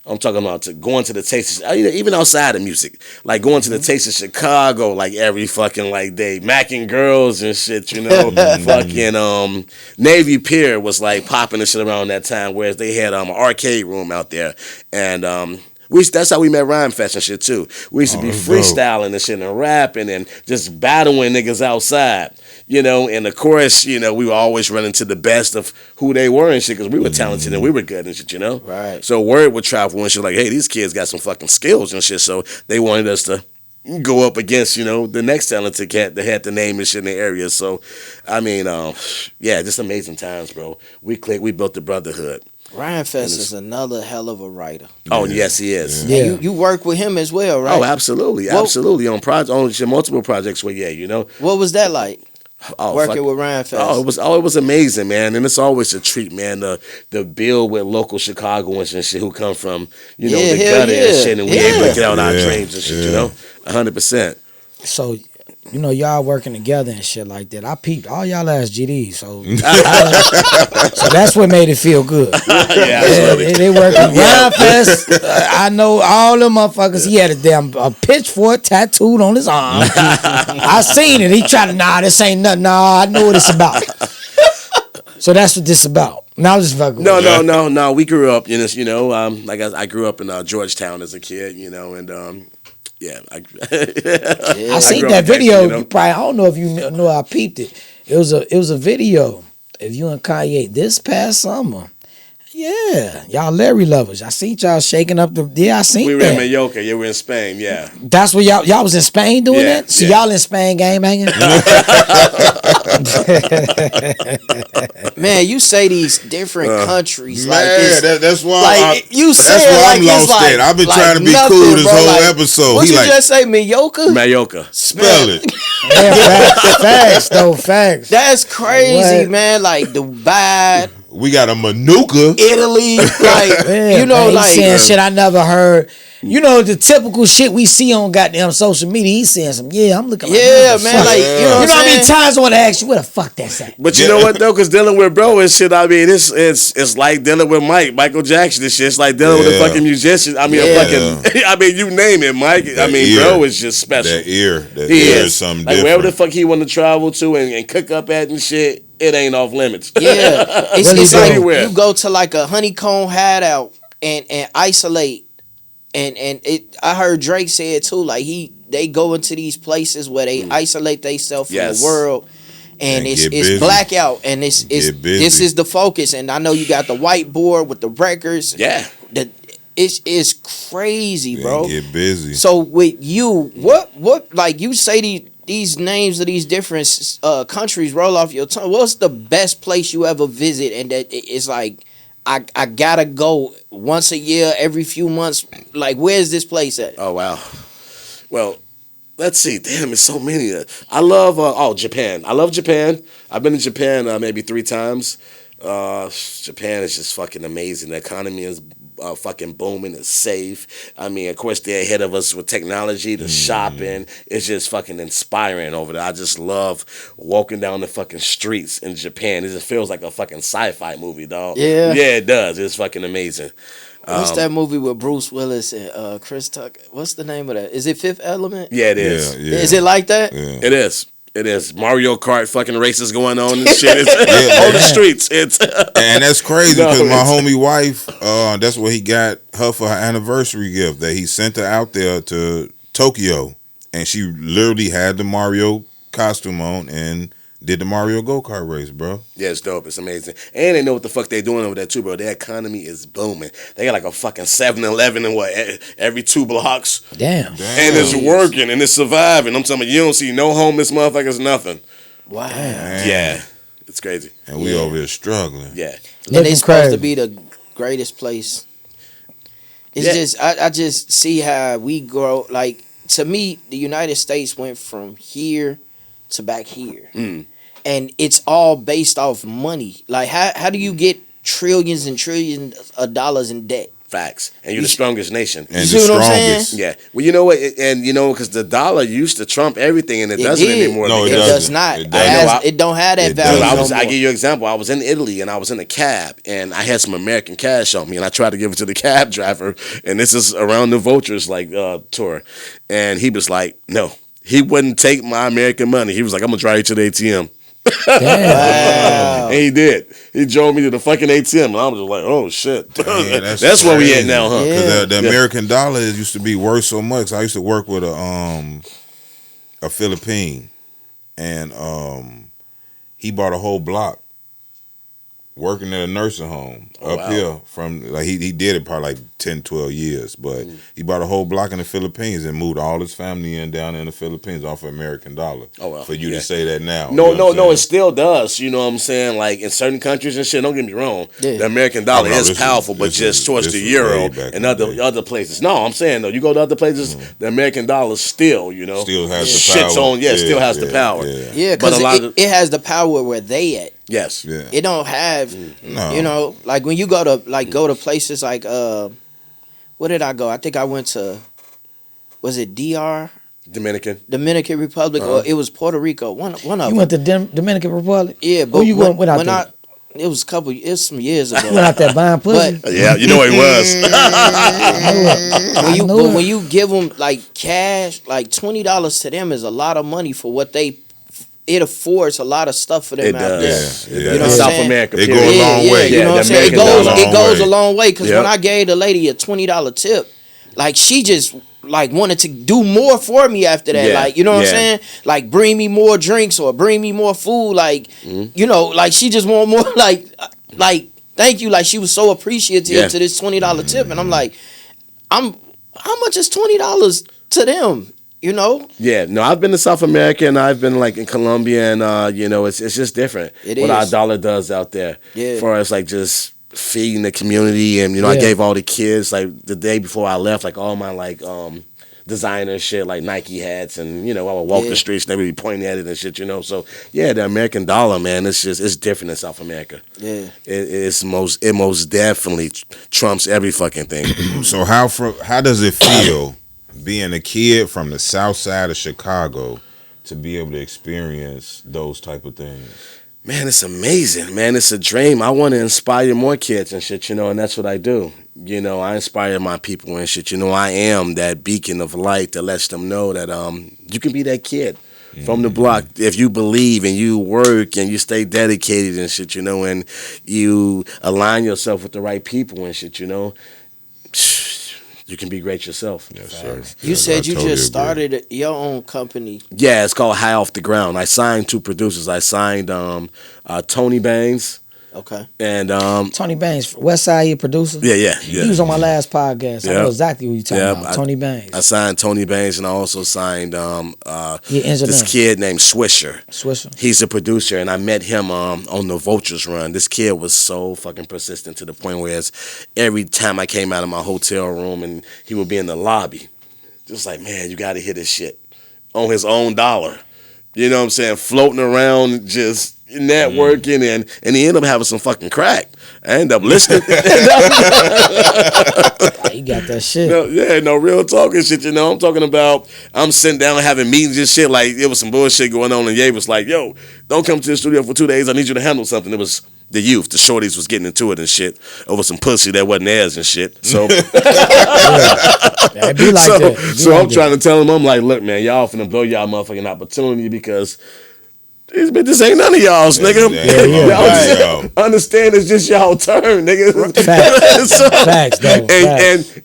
I'm talking about going to the Taste of, even outside of music, like going to the Taste of Chicago like every fucking like day, macking girls and shit, you know. Fucking Navy Pier was like popping and shit around that time, whereas they had an arcade room out there, and that's how we met Rhyme Fest and shit too. We used to be freestyling and shit and rapping and just battling niggas outside, you know. And of course, you know, we were always running to the best of who they were and shit because we were talented and we were good and shit, you know. Right. So word would travel and shit like, hey, these kids got some fucking skills and shit. So they wanted us to go up against, you know, the next talented cat that had the name and shit in the area. So, I mean, just amazing times, bro. We clicked, we built the brotherhood. Ryan Fest is another hell of a writer. Oh, yes, he is. Yeah. And you work with him as well, right? Oh, absolutely. Absolutely. On multiple projects with you know. What was that like? Working with Ryan Fest. It was amazing, man. And it's always a treat, man, to build with local Chicagoans and shit who come from, you know, the gutter and shit, and we able to get out our dreams and shit, you know? 100%. So, you know, y'all working together and shit like that. I peeped all y'all ass GDs, so so that's what made it feel good. They working Rhyme Fest. I know all them motherfuckers. He had a damn pitchfork tattooed on his arm. I seen it. He tried to, this ain't nothing. Nah, I know what it's about. So that's what this about. Now just fucking. No. We grew up, you know, like I grew up in Georgetown as a kid, you know, and I seen that video. You know? I don't know if you know. I peeped it. It was a video of you and Kanye this past summer. Yeah, y'all Larry lovers. I seen y'all shaking up the. Yeah, I seen we that. We were in Mallorca. Yeah, we were in Spain. Yeah, that's where y'all was in Spain doing that. So y'all in Spain game hanging. Man, you say these different countries man, like this. That's why. Like you say that's why like I'm lost like, at. I've been like trying to be nothing, cool this bro, whole like, episode. What he you like, just say, Mallorca? Mallorca. Spell it. Yeah, facts though, facts. That's crazy, man. Like Dubai. We got a Manuka. Italy, like you know, man, like saying shit I never heard. You know the typical shit we see on goddamn social media. He's saying some. I'm looking. Like, man, like you know how many times I want to ask you where the fuck that's at. But you know what though, because dealing with bro and shit. I mean, it's like dealing with Michael Jackson and shit. It's like dealing with a fucking musician. I mean, I mean, you name it, Mike. That I mean, ear, bro is just special. That ear is something like different. wherever the fuck he want to travel to and cook up at and shit. It ain't off limits. Yeah, it's like anywhere. You go to like a honeycomb hideout and isolate, and it. I heard Drake say it too. Like they go into these places where they isolate themselves from the world, and it's blackout, and this is the focus. And I know you got the whiteboard with the records. Yeah, it's crazy, bro. Get busy. So with you, what like you say these names of these different countries roll off your tongue. What's the best place you ever visit, and that it's like I gotta go once a year, every few months? Like, where's this place at? Oh wow. Well, let's see. Damn, it's so many. I love Japan. I love Japan. I've been to Japan maybe 3 times. Japan is just fucking amazing. The economy is fucking booming. It's safe. I mean, of course, they're ahead of us with technology, the shopping. It's just fucking inspiring over there. I just love walking down the fucking streets in Japan. It just feels like a fucking sci-fi movie, dog. Yeah. Yeah, it does. It's fucking amazing. What's that movie with Bruce Willis and Chris Tucker? What's the name of that? Is it Fifth Element? Yeah, it is. Yeah. Is it like that? Yeah. It is. It is. Mario Kart fucking races going on and shit. It's on the streets. It's And that's crazy No, because my it's- homie wife, that's what he got her for her anniversary gift. That he sent her out there to Tokyo, and she literally had the Mario costume on and did the Mario go-kart race, bro. Yeah, it's dope. It's amazing. And they know what the fuck they doing over there too, bro. Their economy is booming. They got like a fucking 7-Eleven and every 2 blocks. Damn. And it's working and it's surviving. I'm telling you, you don't see no homeless motherfuckers, nothing. Wow. Yeah. It's crazy. And we over here struggling. Yeah. And they Looking supposed crazy. to be the greatest place. It's Yeah. just I just see how we grow. Like, to me, the United States went from here to back here. And it's all based off money. Like, how do you get trillions and trillions of dollars in debt? Facts. And you're the strongest nation. And see the what I'm saying? strongest. Yeah. Well, you know what? And you know, because the dollar used to trump everything and it doesn't did. anymore. No, It it does doesn't. not. It It, doesn't. it don't have that It value doesn't. no I more. give you an example. I was in Italy and I was in a cab and I had some American cash on me and I tried to give it to the cab driver and this is around the Vultures tour and he was like, no, he wouldn't take my American money. He was like, I'm gonna drive you to the ATM. Damn. Wow. And he did. He drove me to the fucking ATM and I was just like, oh shit. Man, that's where we at now, huh? Yeah. Because the American dollar used to be worth so much. I used to work with a Philippine, and he bought a whole block working at a nursing home up wow. here from like he did it probably like 10, 12 years, but he bought a whole block in the Philippines and moved all his family in down in the Philippines off of American dollar. Oh, well, for you yeah. to say that now. No, you know what I'm it saying? still does. You know what I'm saying? Like in certain countries and shit, don't get me wrong. Yeah. The American dollar Oh, no, is this powerful, but this just towards this the is euro way back and in the day. other places. No, I'm saying though, you go to other places, the American dollar still, you know, Still has the shits power. on, still has the power. Yeah. Yeah, But a because lot it has the power where they at. Yes. Yeah. It don't have, No. you know, like when you go to places like where did I go? I think I went to, was it DR, Dominican Republic, or it was Puerto Rico? One of You them. went to Dominican Republic? Yeah, but Who you went out there? it was some years ago. You went out there buying pussy? But Yeah, you know it was. when you give them like cash, like $20 to them is a lot of money for what it affords a lot of stuff for them It out does. Yeah, there. it You know does. what I'm South saying? America. It period. go a long way. You Yeah, know what the I'm saying? American dollar It goes way. a long way because Yep. when I gave the lady a $20 tip, like she just like wanted to do more for me after that. Yeah, Like, you know what yeah. I'm saying? Like bring me more drinks or bring me more food. Like, Mm-hmm. you know, like she just want more like thank you. Like she was so appreciative Yeah. to this $20 tip. And I'm like, how much is $20 to them? You know? Yeah, no, I've been to South America and I've been like in Colombia and you know, it's just different It what is. our dollar does out there. Yeah. As far as like just feeding the community and you know, I Yeah. gave all the kids like the day before I left, like all my like designer shit like Nike hats and you know, I would walk Yeah. the streets and they would be pointing at it and shit, you know. So yeah, the American dollar, man, it's different in South America. Yeah. It most definitely trumps every fucking thing. So how does it feel being a kid from the south side of Chicago to be able to experience those type of things? Man, it's amazing, man. It's a dream. I want to inspire more kids and shit, you know, and that's what I do. You know, I inspire my people and shit. You know, I am that beacon of light that lets them know that you can be that kid from the block if you believe and you work and you stay dedicated and shit, you know, and you align yourself with the right people and shit, you know. You can be great yourself. Yes, sir. You Yes, said I you totally just agree. started your own company. Yeah, it's called High Off the Ground. I signed 2 producers. I signed Tony Bangs Okay. and Tony Banks, West Side, your producer. yeah. He was on my last podcast. I Yeah. know exactly who you talking Yeah, about. Tony Banks. I signed Tony Bangs and I also signed He engineer. this kid named Swisher. Swisher. He's a producer, and I met him on the Vultures run. This kid was so fucking persistent to the point where every time I came out of my hotel room and he would be in the lobby, just like, man, you got to hear this shit. on his own dollar. You know what I'm saying? Floating around, just networking, and he ended up having some fucking crack. I ended up listening. He got that shit. No real talking shit. You know, I'm talking about. I'm sitting down having meetings and shit. Like it was some bullshit going on, and Ye was like, "Yo, don't come to the studio for 2 days. I need you to handle something." It was the youth, the shorties was getting into it and shit over some pussy that wasn't theirs and shit. So, It be like that. So I'm trying to tell him, I'm like, look, man, y'all finna blow y'all motherfucking opportunity because these bitches ain't none of y'all's, nigga. Understand it's just y'all turn, nigga. Facts, though.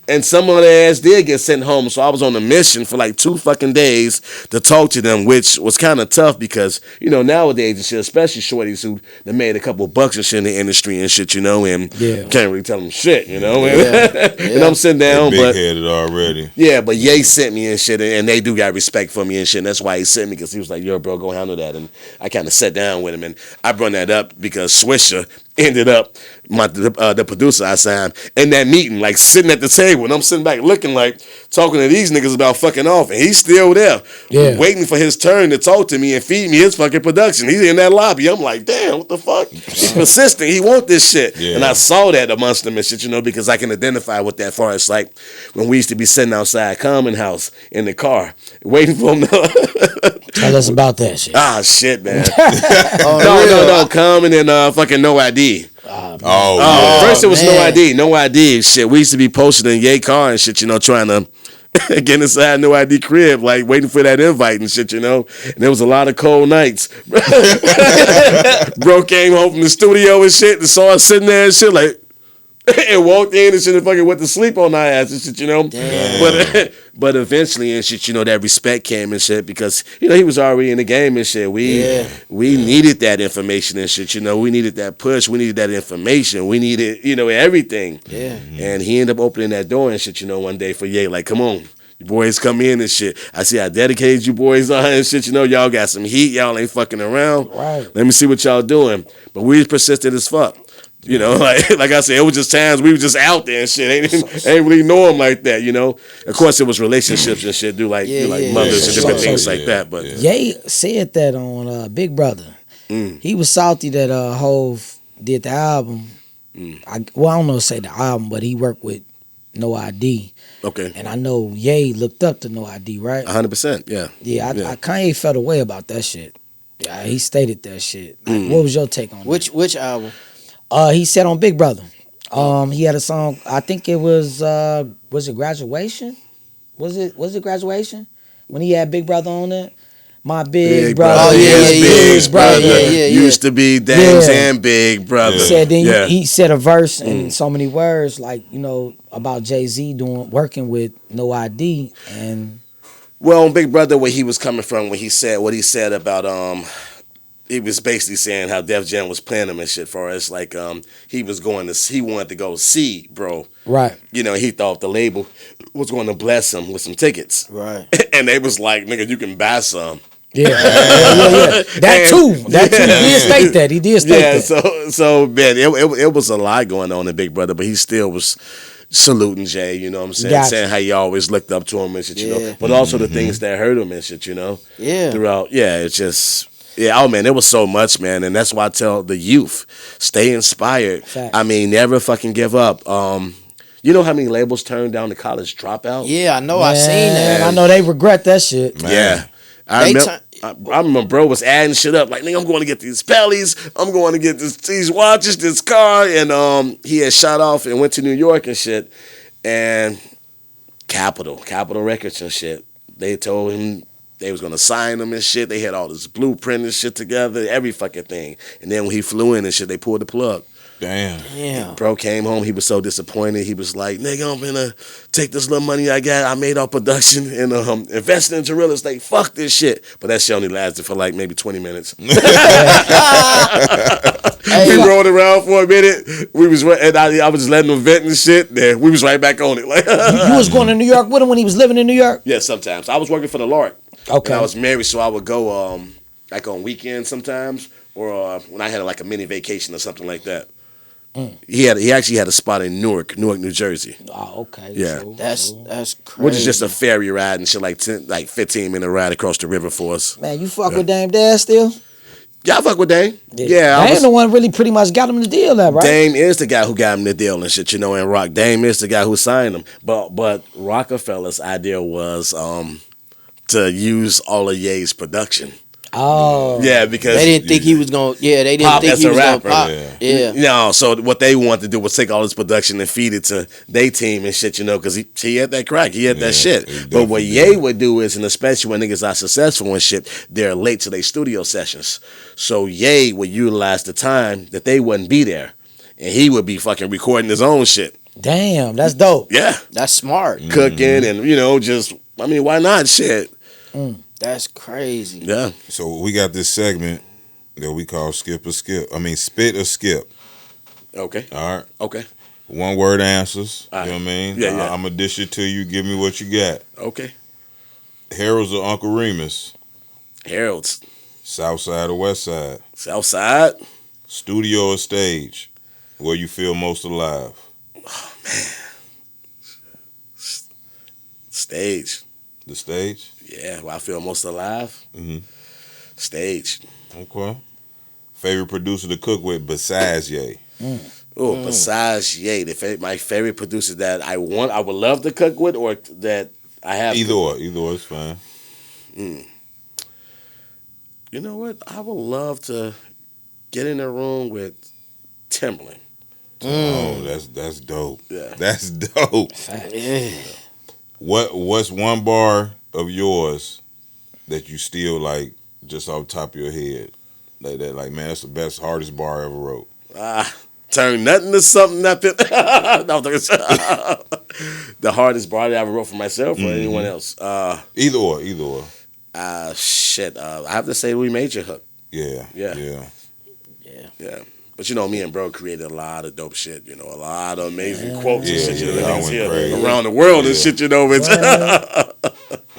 And some of their ass did get sent home, so I was on a mission for like 2 fucking days to talk to them, which was kind of tough because, you know, nowadays and shit, especially shorties who they made a couple bucks and shit in the industry and shit, you know, and can't really tell them shit, you know. And I'm sitting down, they big-headed already. Yeah, but Ye sent me and shit, and they do got respect for me and shit, and that's why he sent me, because he was like, yo, bro, go handle that, and I kind of sat down with him, and I brought that up because Swisher ended up the producer I signed in that meeting, like sitting at the table, and I'm sitting back looking like talking to these niggas about fucking off, and he's still there, waiting for his turn to talk to me and feed me his fucking production. He's in that lobby. I'm like, damn, what the fuck? He's persistent. He want this shit, and I saw that amongst them and shit, you know, because I can identify with that. Far as like when we used to be sitting outside Common House in the car waiting for him to tell us about that shit. Ah, shit, man. No, Common and fucking No ID. First it was No ID shit. We used to be posting in Ye car and shit, you know, trying to get inside No ID crib, like waiting for that invite and shit, you know. And there was a lot of cold nights. Bro came home from the studio and shit and saw us sitting there and shit, like, and walked in and shit and fucking went to sleep on our ass and shit, you know. But eventually and shit, you know, that respect came and shit because, you know, he was already in the game and shit. We needed that information and shit, you know. We needed that push. We needed that information. We needed, you know, everything. Yeah. And he ended up opening that door and shit, you know, one day for Ye, like, come on. You boys come in and shit. I see how dedicated you boys are and shit. You know, y'all got some heat. Y'all ain't fucking around. Right. Let me see what y'all doing. But we was persistent as fuck. You know, like I said, it was just times we were just out there and shit. Ain't really know him like that, you know. Of course, it was relationships and shit, like mothers and different things like that. But Ye said that on Big Brother. He was salty that Hov did the album. I don't know say the album, but he worked with No ID. Okay. And I know Ye looked up to No ID, right? 100%, yeah. Yeah, I Kanye felt away about that shit. Yeah, he stated that shit. Like, what was your take on which album? He said on Big Brother. He had a song. I think it was it Graduation? Was it Graduation? When he had Big Brother on it? My Big Brother. Oh yeah, Big Brother. Used to be Dames and Big Brother. He said he said a verse in so many words, like, you know, about Jay-Z working with No ID and. Well, on Big Brother, where he was coming from, when he said what he said about he was basically saying how Def Jam was playing him and shit for us. Like, he wanted to go see, bro. Right. You know, he thought the label was going to bless him with some tickets. Right. And they was like, nigga, you can buy some. Yeah. That too. He did state that. He did state that. So man, it was a lot going on in Big Brother, but he still was saluting Jay, you know what I'm saying? Gotcha. Saying how you always looked up to him and shit, you know. But also the things that hurt him and shit, you know. Yeah. Throughout, it's just. Yeah, oh man, there was so much, man, and that's why I tell the youth, stay inspired. Fact. I mean, never fucking give up. You know how many labels turned down the college dropout? Yeah, I know. I seen that. I know they regret that shit. Man. Yeah, I remember bro was adding shit up like, nigga, I'm going to get these pellies, I'm going to get these watches, this car, and he had shot off and went to New York and shit, and Capitol Records and shit. They told him. They was gonna sign him and shit. They had all this blueprint and shit together, every fucking thing. And then when he flew in and shit, they pulled the plug. Damn. Bro came home. He was so disappointed. He was like, nigga, I'm gonna take this little money I got. I made off production and invest it into real estate. Fuck this shit. But that shit only lasted for like maybe 20 minutes. We rolled around for a minute. I was just letting him vent and shit. Then we was right back on it. Like you was going to New York with him when he was living in New York? Yeah, sometimes. I was working for the Lark. Okay. And I was married, so I would go like on weekends sometimes, or when I had like a mini vacation or something like that. He actually had a spot in Newark, New Jersey. Oh, okay. Yeah. That's crazy. Which is just a ferry ride and shit, like 15-minute ride across the river for us. Man, you fuck with Dame Dash still? Yeah, I fuck with Dame. Yeah, Dame the one really pretty much got him the deal, that right? Dame is the guy who got him the deal and shit, and Rock. Dame is the guy who signed him. But Rockefeller's idea was to use all of Ye's production. Oh. Yeah, because they didn't think he was gonna. Yeah, they didn't pop think as he a was gonna rapper. pop. Yeah. No, so what they wanted to do was take all his production and feed it to their team and shit, because he had that crack, he had that shit. But what Ye would do is, and especially when niggas are successful and shit, they're late to their studio sessions. So Ye would utilize the time that they wouldn't be there, and he would be fucking recording his own shit. Damn, that's dope. Yeah, That's smart. cooking and why not shit? That's crazy. Yeah. So we got this segment that we call Skip or Skip. I mean, Spit or Skip. Okay. All right. Okay. One word answers. All right. You know what I mean? Yeah, yeah. I'm going to dish it to you. Give me what you got. Okay. Harold's or Uncle Remus? Harold's. South Side or West Side? South Side. Studio or stage? Where you feel most alive? Stage. The stage? Yeah, where I feel most alive. Mm-hmm. Stage. Okay. Favorite producer to cook with besides Ye? Besides Ye, my favorite producer that I would love to cook with, or that I have. Either or is fine. You know what? I would love to get in a room with Timbaland. Oh, that's dope. Yeah. That's dope. Yeah. What's one bar of yours that you still like just off the top of your head? Like that, like, man, that's the best, hardest bar I ever wrote. Turn nothing to something, nothing. No, the hardest bar that I ever wrote for myself or anyone else. Either or. Shit. I have to say we made your hook. Yeah. Yeah. But me and bro created a lot of dope shit, a lot of amazing quotes and shit, that niggas hear around the world and shit, It's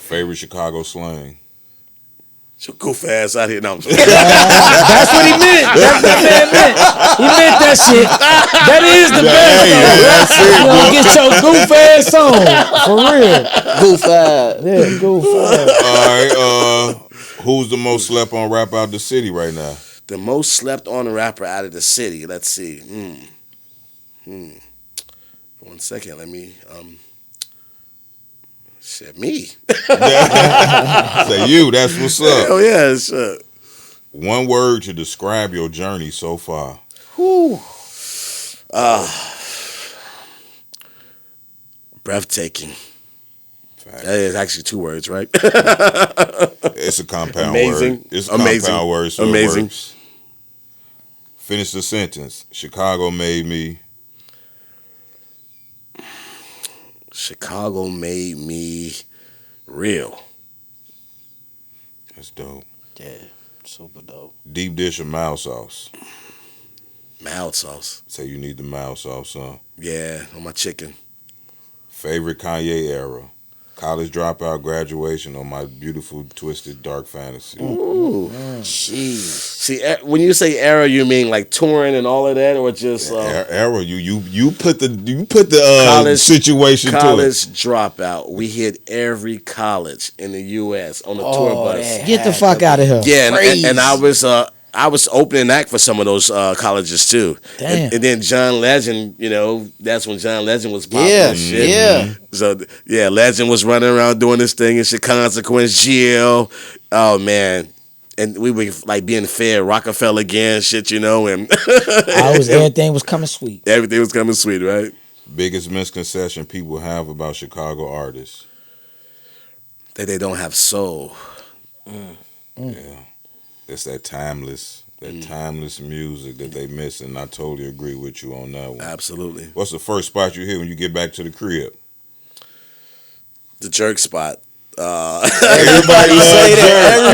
Favorite Chicago slang? your goof ass out here. No, I'm joking. That's what he meant. That's what that man meant. He meant that shit. That is the best. That's it. Get your goof ass on. For real. Goof ass. Yeah, goof ass. All right. Who's the most slept on rapper out the city right now? The most slept on rapper out of the city. Let's see. 1 second. Let me. Shit, me. Say you. That's what's up. Hell yeah, shit. One word to describe your journey so far. Breathtaking. Fact. That is actually 2 words, right? It's a compound Amazing. word. It's a Amazing. compound word, so Amazing. it works. Finish the sentence. Chicago made me. Chicago made me real. That's dope. Yeah, super dope. Deep dish or mild sauce? Mild sauce. Say you need the mild sauce, huh? Yeah, on my chicken. Favorite Kanye era? College dropout, graduation, or my beautiful, twisted, dark fantasy? Ooh. Jeez. See, when you say era, you mean like touring and all of that, or just Era, you put the college situation to it. college dropout? We hit every college in the U.S. on a tour bus. that Get the had fuck to out of here. Yeah, Crazy. and I was opening act for some of those colleges too. Damn. And then John Legend, that's when John Legend was popping Yeah, and shit. yeah. So yeah, Legend was running around doing this thing and shit. Consequence, GL. Oh man. And we were like being fed Rockefeller again, shit, and Everything was coming sweet. everything was coming sweet, right? Biggest misconception people have about Chicago artists? That they don't have soul. Yeah. It's that timeless music that they miss, and I totally agree with you on that one. Absolutely. What's the first spot you hit when you get back to the crib? The jerk spot. Everybody say that.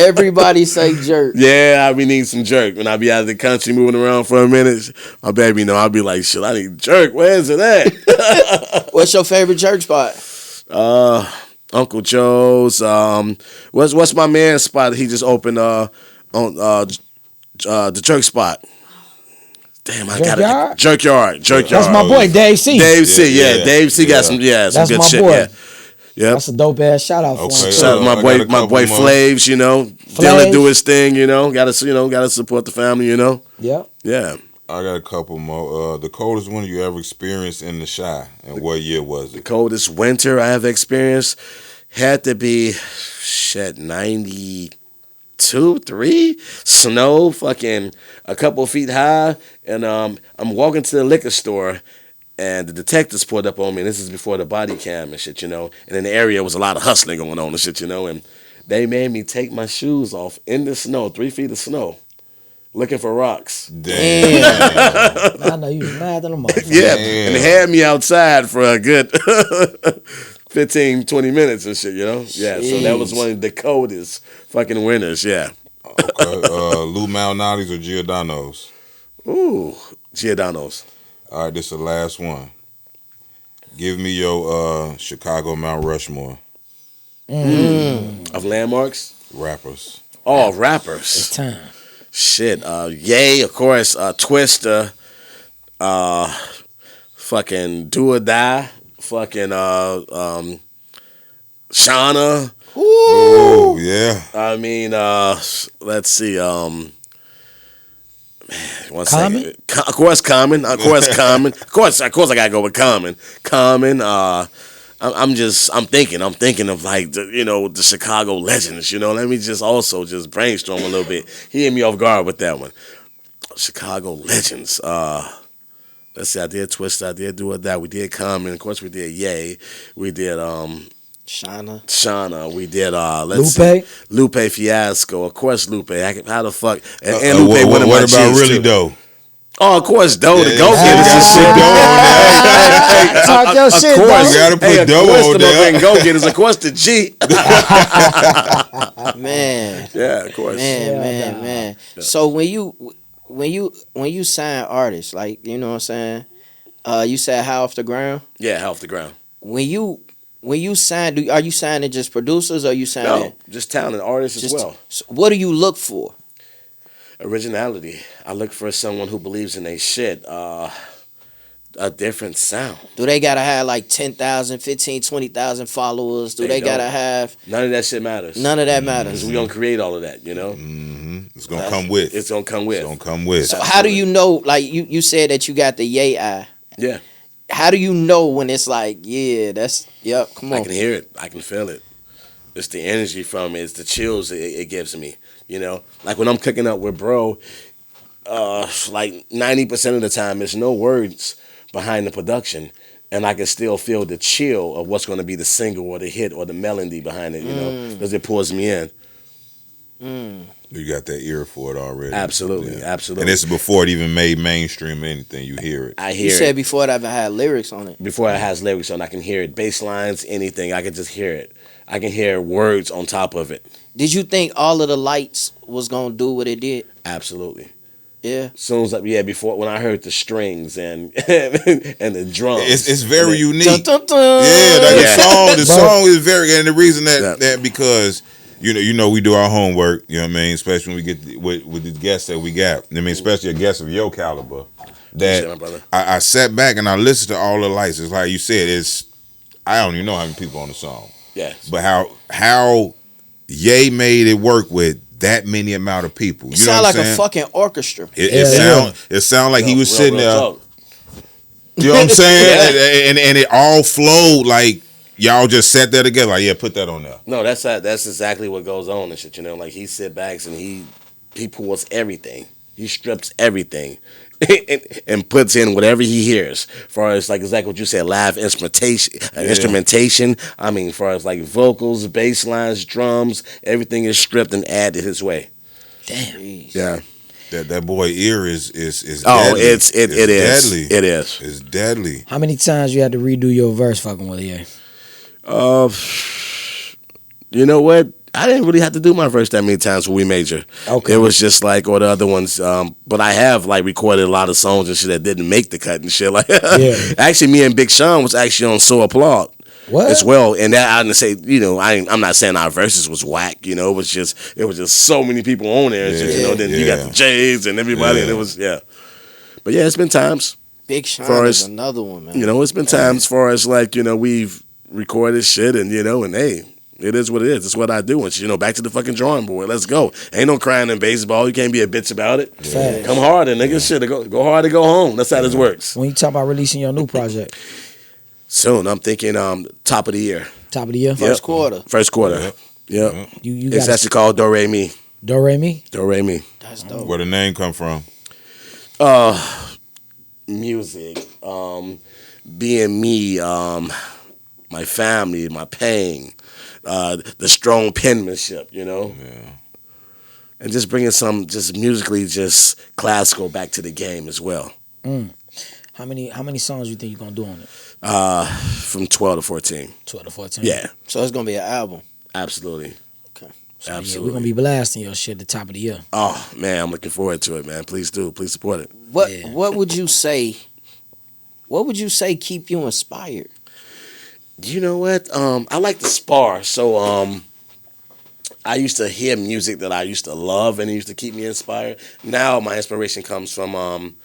Everybody say jerk. Yeah, I be needing some jerk when I be out of the country moving around for a minute. My baby I'll be like, shit, I need jerk. Where's it at? What's your favorite jerk spot? Uncle Joe's. What's my man's spot? He just opened on The jerk spot. Damn, I got it. Jerkyard? Jerkyard. That's my boy, Dave C. Dave C. Yeah, Dave C. got some. Yeah, some that's good my shit. boy. Yeah. Yep. That's a dope ass shout out for him. Shout out my boy Flaves, you know. Dylan do his thing, you know. Gotta support the family, you know. Yep. Yeah. I got a couple more. The coldest winter you ever experienced in the Chi, and what year was it? The coldest winter I have experienced had to be 92, 3, snow, fucking a couple feet high, and I'm walking to the liquor store. And the detectives pulled up on me, and this is before the body cam and shit, you know. And in the area was a lot of hustling going on and shit, you know. And they made me take my shoes off in the snow, 3 feet of snow, looking for rocks. Damn. I know you was mad than a motherfucker. Yeah, and they had me outside for a good 15, 20 minutes and shit, you know. Yeah, so that was one of the coldest fucking winters, yeah. Okay, Lou Malnati's or Giordano's? Ooh, Giordano's. All right, this is the last one. Give me your Chicago Mount Rushmore. Of landmarks? Rappers. Oh, rappers. It's time. Shit. Ye, of course. Twista. Fucking Do or Die. Fucking Shauna. Ooh, yeah. I mean, let's see. One Common? second. Of course, Common. Of course, Common. Of course, I gotta go with Common. Common. I'm thinking of like the Chicago legends. You know, let me just also just brainstorm a little bit. He hit me off guard with that one. Chicago legends. Let's see. I did Twista. I did Do or Die. We did Common. Of course, we did Ye. We did Shauna. We did Lupe Fiasco. Of course, Lupe. How the fuck? And Lupe. What about Really Doe? Oh, of course, Doe. The Go Getters. Talk your shit, You gotta put Doe on there. And Go Getters. Of course, the G. Man. Yeah, of course. Man. So when you sign artists, like, you know what I'm saying? You said How Off the Ground? Yeah, How Off the Ground. When you sign, are you signing just producers or are you signing? No, just talented artists as well. So what do you look for? Originality. I look for someone who believes in their shit. A different sound. Do they gotta have like 10,000, 15, 20,000 followers? Do they gotta have? None of that shit matters. None of that matters. Because we gonna create all of that, you know. It's gonna come with. It's gonna come with. So how do you know? Like you said that you got the yay eye. Yeah. How do you know when it's like, yeah, come on. I can hear it. I can feel it. It's the energy from it. It's the chills it gives me. You know, like when I'm cooking up with bro, like 90% of the time, there's no words behind the production, and I can still feel the chill of what's going to be the single or the hit or the melody behind it. You know, because it pulls me in. You got that ear for it already. Absolutely. And this is before it even made mainstream or anything. You hear it. I hear it. You said before it ever had lyrics on it. Before it has lyrics on, I can hear it. Bass lines, anything. I can just hear it. I can hear words on top of it. Did you think all of the lights was gonna do what it did? Absolutely. Yeah. Soon as before when I heard the strings and and the drums, it's very unique. Dun, dun, dun. The song is very, and the reason that because you know we do our homework. You know what I mean, especially when we get with the guests that we got. I mean, especially a guest of your caliber. That I sat back and I listened to all the lights. It's like you said. I don't even know how many people on the song. Yeah. But how Ye made it work with that many amount of people. You sound like a fucking orchestra. It sound like he was sitting there. You know what I'm saying? And it all flowed like y'all just sat there together. Like, yeah, put that on there. No, that's exactly what goes on and shit. You know, like he sit backs and he pulls everything. He strips everything. and puts in whatever he hears, as far as like exactly what you said, live instrumentation. I mean, as far as like vocals, bass lines, drums, everything is stripped and added his way. Damn. Yeah. That boy ear is deadly. It is deadly. It is. It's deadly. How many times you had to redo your verse fucking with it? You know what? I didn't really have to do my verse that many times when we major. Okay. It was just like all the other ones. But I have like recorded a lot of songs and shit that didn't make the cut and shit. Like, actually, me and Big Sean was actually on So Applaud. What? as well. And that I didn't say, I'm not saying our verses was whack. It was just so many people on there. And shit, then you got the Jays and everybody, and it was But yeah, it's been times. Big Sean is another one, man. It's been times as far as like we've recorded shit, and and hey. It is what it is. It's what I do. And back to the fucking drawing board. Let's go. Ain't no crying in baseball. You can't be a bitch about it. Yeah. Come harder, nigga. Shit, go hard to go home. That's how this works. When you talk about releasing your new project? Soon. I'm thinking top of the year. Top of the year? First quarter. First quarter. Yep. It's actually called Do Re Mi. Do Re Mi? Do Re Mi. That's dope. Where the name come from? Music. Being me. My family. My pain. The strong penmanship, Yeah. And just bringing some just musically just classical back to the game as well. How many songs you think you're gonna do on it? From 12 to 14. 12 to 14? Yeah. So it's gonna be an album. Absolutely. Okay. So, Absolutely. Yeah, we're gonna be blasting your shit at the top of the year. Oh man, I'm looking forward to it, man. Please do. Please support it. What would you say? What would you say keep you inspired? You know what? I like to spar. So I used to hear music that I used to love and it used to keep me inspired. Now my inspiration comes from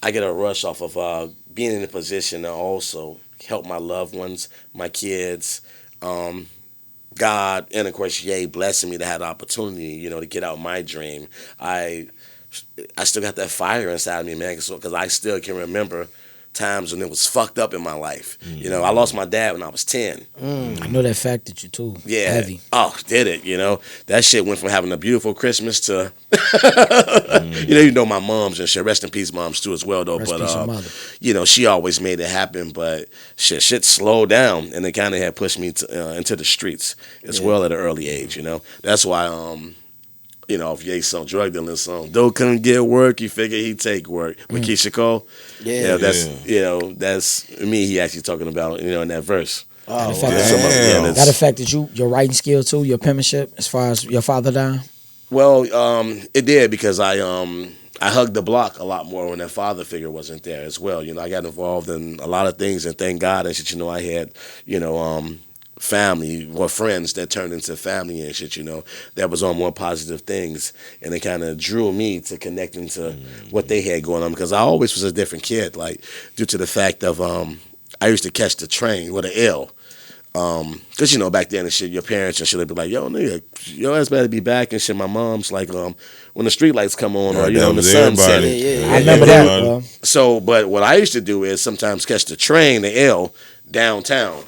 I get a rush off of being in a position to also help my loved ones, my kids, God, and of course, Ye blessing me to have the opportunity, to get out my dream. I still got that fire inside of me, man, because I still can remember times when it was fucked up in my life. I lost my dad when I was 10. I know that affected you too. Yeah. Heavy. Oh, did it, That shit went from having a beautiful Christmas to my moms and shit. Rest in peace, moms too as well though. Rest in peace, your mother. She always made it happen, but shit slowed down and it kinda had pushed me into the streets as well at an early age, That's why if Ye's song, drug dealing song, Doe couldn't get work, you figure he'd take work. With Keisha Cole, that's me. He actually talking about in that verse. Oh, that affected you, your writing skill too, your penmanship, as far as your father dying. Well, it did because I hugged the block a lot more when that father figure wasn't there as well. I got involved in a lot of things, and thank God and shit. I had family or friends that turned into family and shit, that was on more positive things. And it kind of drew me to connecting to what they had going on because I always was a different kid, like due to the fact of I used to catch the train with an L. Because, back then and shit, your parents and shit, they'd be like, yo, nigga, your ass better be back and shit. My mom's like, when the street lights come on or, the sun set. I remember that, bro. So, but what I used to do is sometimes catch the train, the L, downtown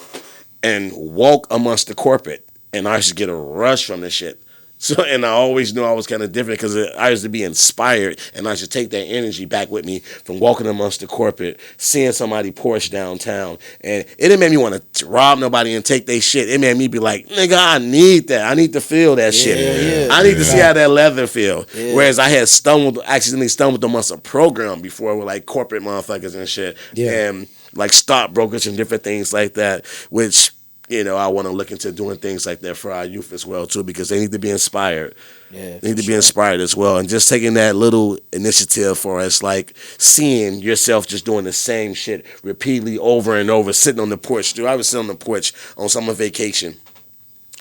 and walk amongst the corporate. And I used to get a rush from this shit. So, and I always knew I was kind of different because I used to be inspired and I should take that energy back with me from walking amongst the corporate, seeing somebody Porsche downtown. And it didn't make me want to rob nobody and take their shit. It made me be like, nigga, I need that. I need to feel that shit. Yeah. I need to see how that leather feel. Yeah. Whereas I had accidentally stumbled amongst a program before with like corporate motherfuckers and shit. Yeah. And like stockbrokers and different things like that, which... I want to look into doing things like that for our youth as well, too, because they need to be inspired. Yeah, they need to be inspired as well. And just taking that little initiative for us, like seeing yourself just doing the same shit repeatedly over and over, sitting on the porch. Dude, I was sitting on the porch on summer vacation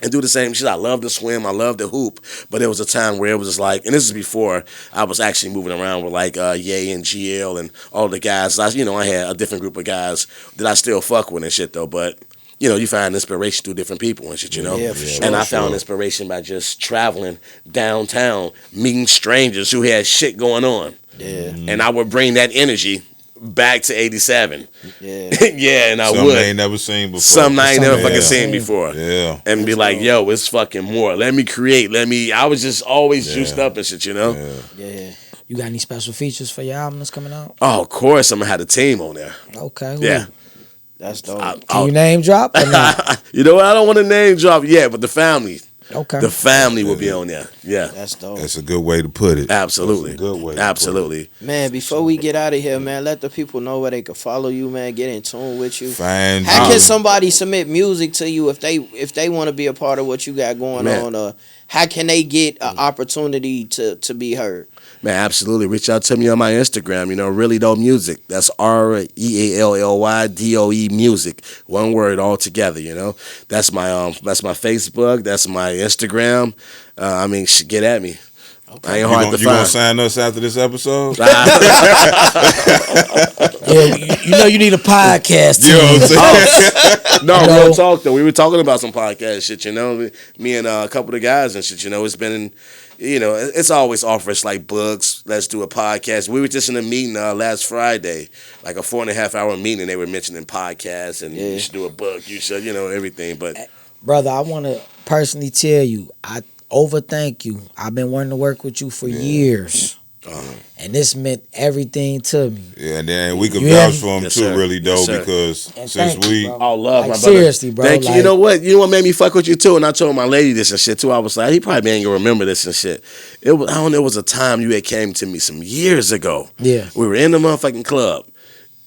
and do the same shit. I love to swim. I love to hoop. But there was a time where it was just like, and this is before I was actually moving around with like Ye and GL and all the guys. I had a different group of guys that I still fuck with and shit, though. But you find inspiration through different people and shit, Yeah, for sure. And I found inspiration by just traveling downtown, meeting strangers who had shit going on. Yeah. And I would bring that energy back to 87. Yeah. Yeah, and I Something would. I ain't never seen before. Something I ain't never fucking seen before. Yeah. And be like, yo, it's fucking more. Let me create. I was just always juiced up and shit, Yeah. You got any special features for your album that's coming out? Oh, of course. I'm going to have a team on there. Okay. Yeah. That's dope. Can you name drop or not? You know what? I don't want to name drop yet, but the family. Okay. The family will be on there. Yeah. That's dope. That's a good way to put it. Absolutely. That's a good way. Absolutely. Man, before we get out of here, man, let the people know where they can follow you, man, get in tune with you. Find How can somebody submit music to you if they want to be a part of what you got going on? how can they get an opportunity to be heard? Man, absolutely. Reach out to me on my Instagram. Really Doe Music. That's ReallyDoe Music. One word all together. That's my Facebook. That's my Instagram. Get at me. Okay. I ain't hard to find. You gonna sign us after this episode? Yeah, you need a podcast. You know what I'm saying? No, real talk though. We were talking about some podcast shit. Me and a couple of guys and shit. It's been. It's always offers like books. Let's do a podcast. We were just in a meeting last Friday, like a 4.5 hour meeting. And they were mentioning podcasts and you should do a book. You should, everything. But brother, I want to personally tell you, I overthank you. I've been wanting to work with you for years. And this meant everything to me. Yeah, and then we could vouch for him too, Really Doe, because since we all love my brother. Seriously, bro. Thank you. You know what made me fuck with you too? And I told my lady this and shit too. I was like, he probably ain't gonna remember this and shit. It was a time you had came to me some years ago. Yeah. We were in the motherfucking club.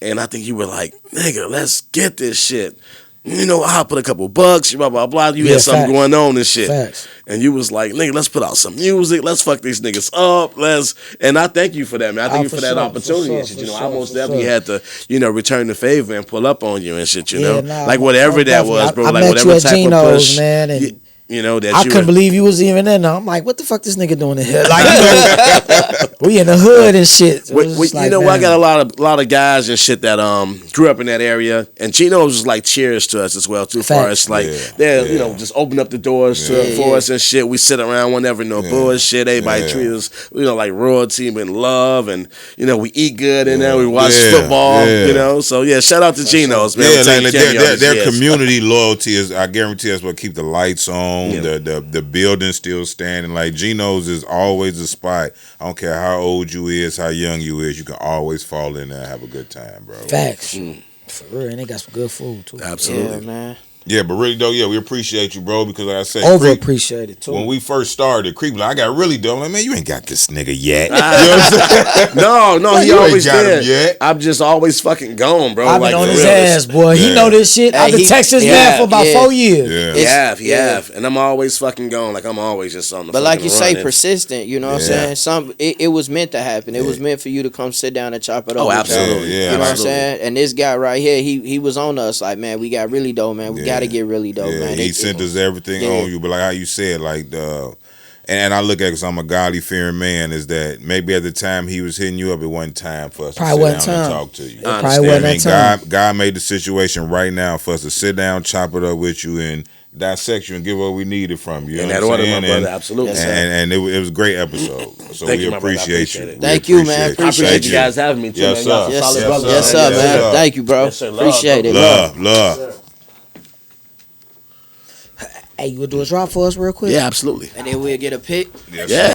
And I think you were like, nigga, let's get this shit. I'll put a couple bucks, blah, blah, blah. You had something going on and shit. Facts. And you was like, nigga, let's put out some music. Let's fuck these niggas up. And I thank you for that, man. I thank you for that opportunity and shit. I most definitely had to, return the favor and pull up on you and shit, like whatever that was, bro. Like whatever type of push. Man, and that I couldn't believe you was even in there. I'm like, what the fuck this nigga doing in here? Like, we in the hood and shit. So I got a lot of guys and shit that grew up in that area, and Gino was just like cheers to us as well too. Far as like just open up the doors for us and shit. We sit around whenever bullshit. Everybody treat us like royalty and love, and we eat good in there. We watch football. So shout out to Geno's, man. Their community loyalty is, I guarantee, that's what keep the lights on. The building still standing. Like Geno's is always a spot. I don't care how old you is, how young you is, you can always fall in there and have a good time, bro. Facts. For real, and they got some good food too. Absolutely, man. Yeah, but Really Doe, we appreciate you, bro, because like I said, over appreciate it too. When we first started, Creep, I got Really Doe. Like, man, you ain't got this nigga yet. No, he always got did. Him yet. I'm just always fucking gone, bro. I've been on his ass, boy. He know this shit. I've been texting his man for about 4 years. He have. And I'm always fucking gone. Like, I'm always just on the But like you say, running. persistent, you know what I'm saying? It was meant to happen. It was meant for you to come sit down and chop it up. Oh, absolutely. Yeah, you know what I'm saying? And this guy right here, he was on us like, man, we got Really Doe, man. We got to get Really Doe. Yeah, man. he sent us everything on you, but like how you said, like and I look at it because I'm a godly fearing man, is that maybe at the time he was hitting you up, it wasn't time for us to sit down and talk to you. Probably wasn't time. God made the situation right now for us to sit down, chop it up with you, and dissect you and get what we needed from you. In that order, my brother, absolutely. And it was a great episode. So we appreciate you. Thank you, man. I appreciate you guys having me too. Yes, man. sir. Yes, sir, man. Thank you, bro. Appreciate it. Love. Hey, you would do a drop for us real quick? Yeah, absolutely. And then we'll get a pick. Yes, yeah.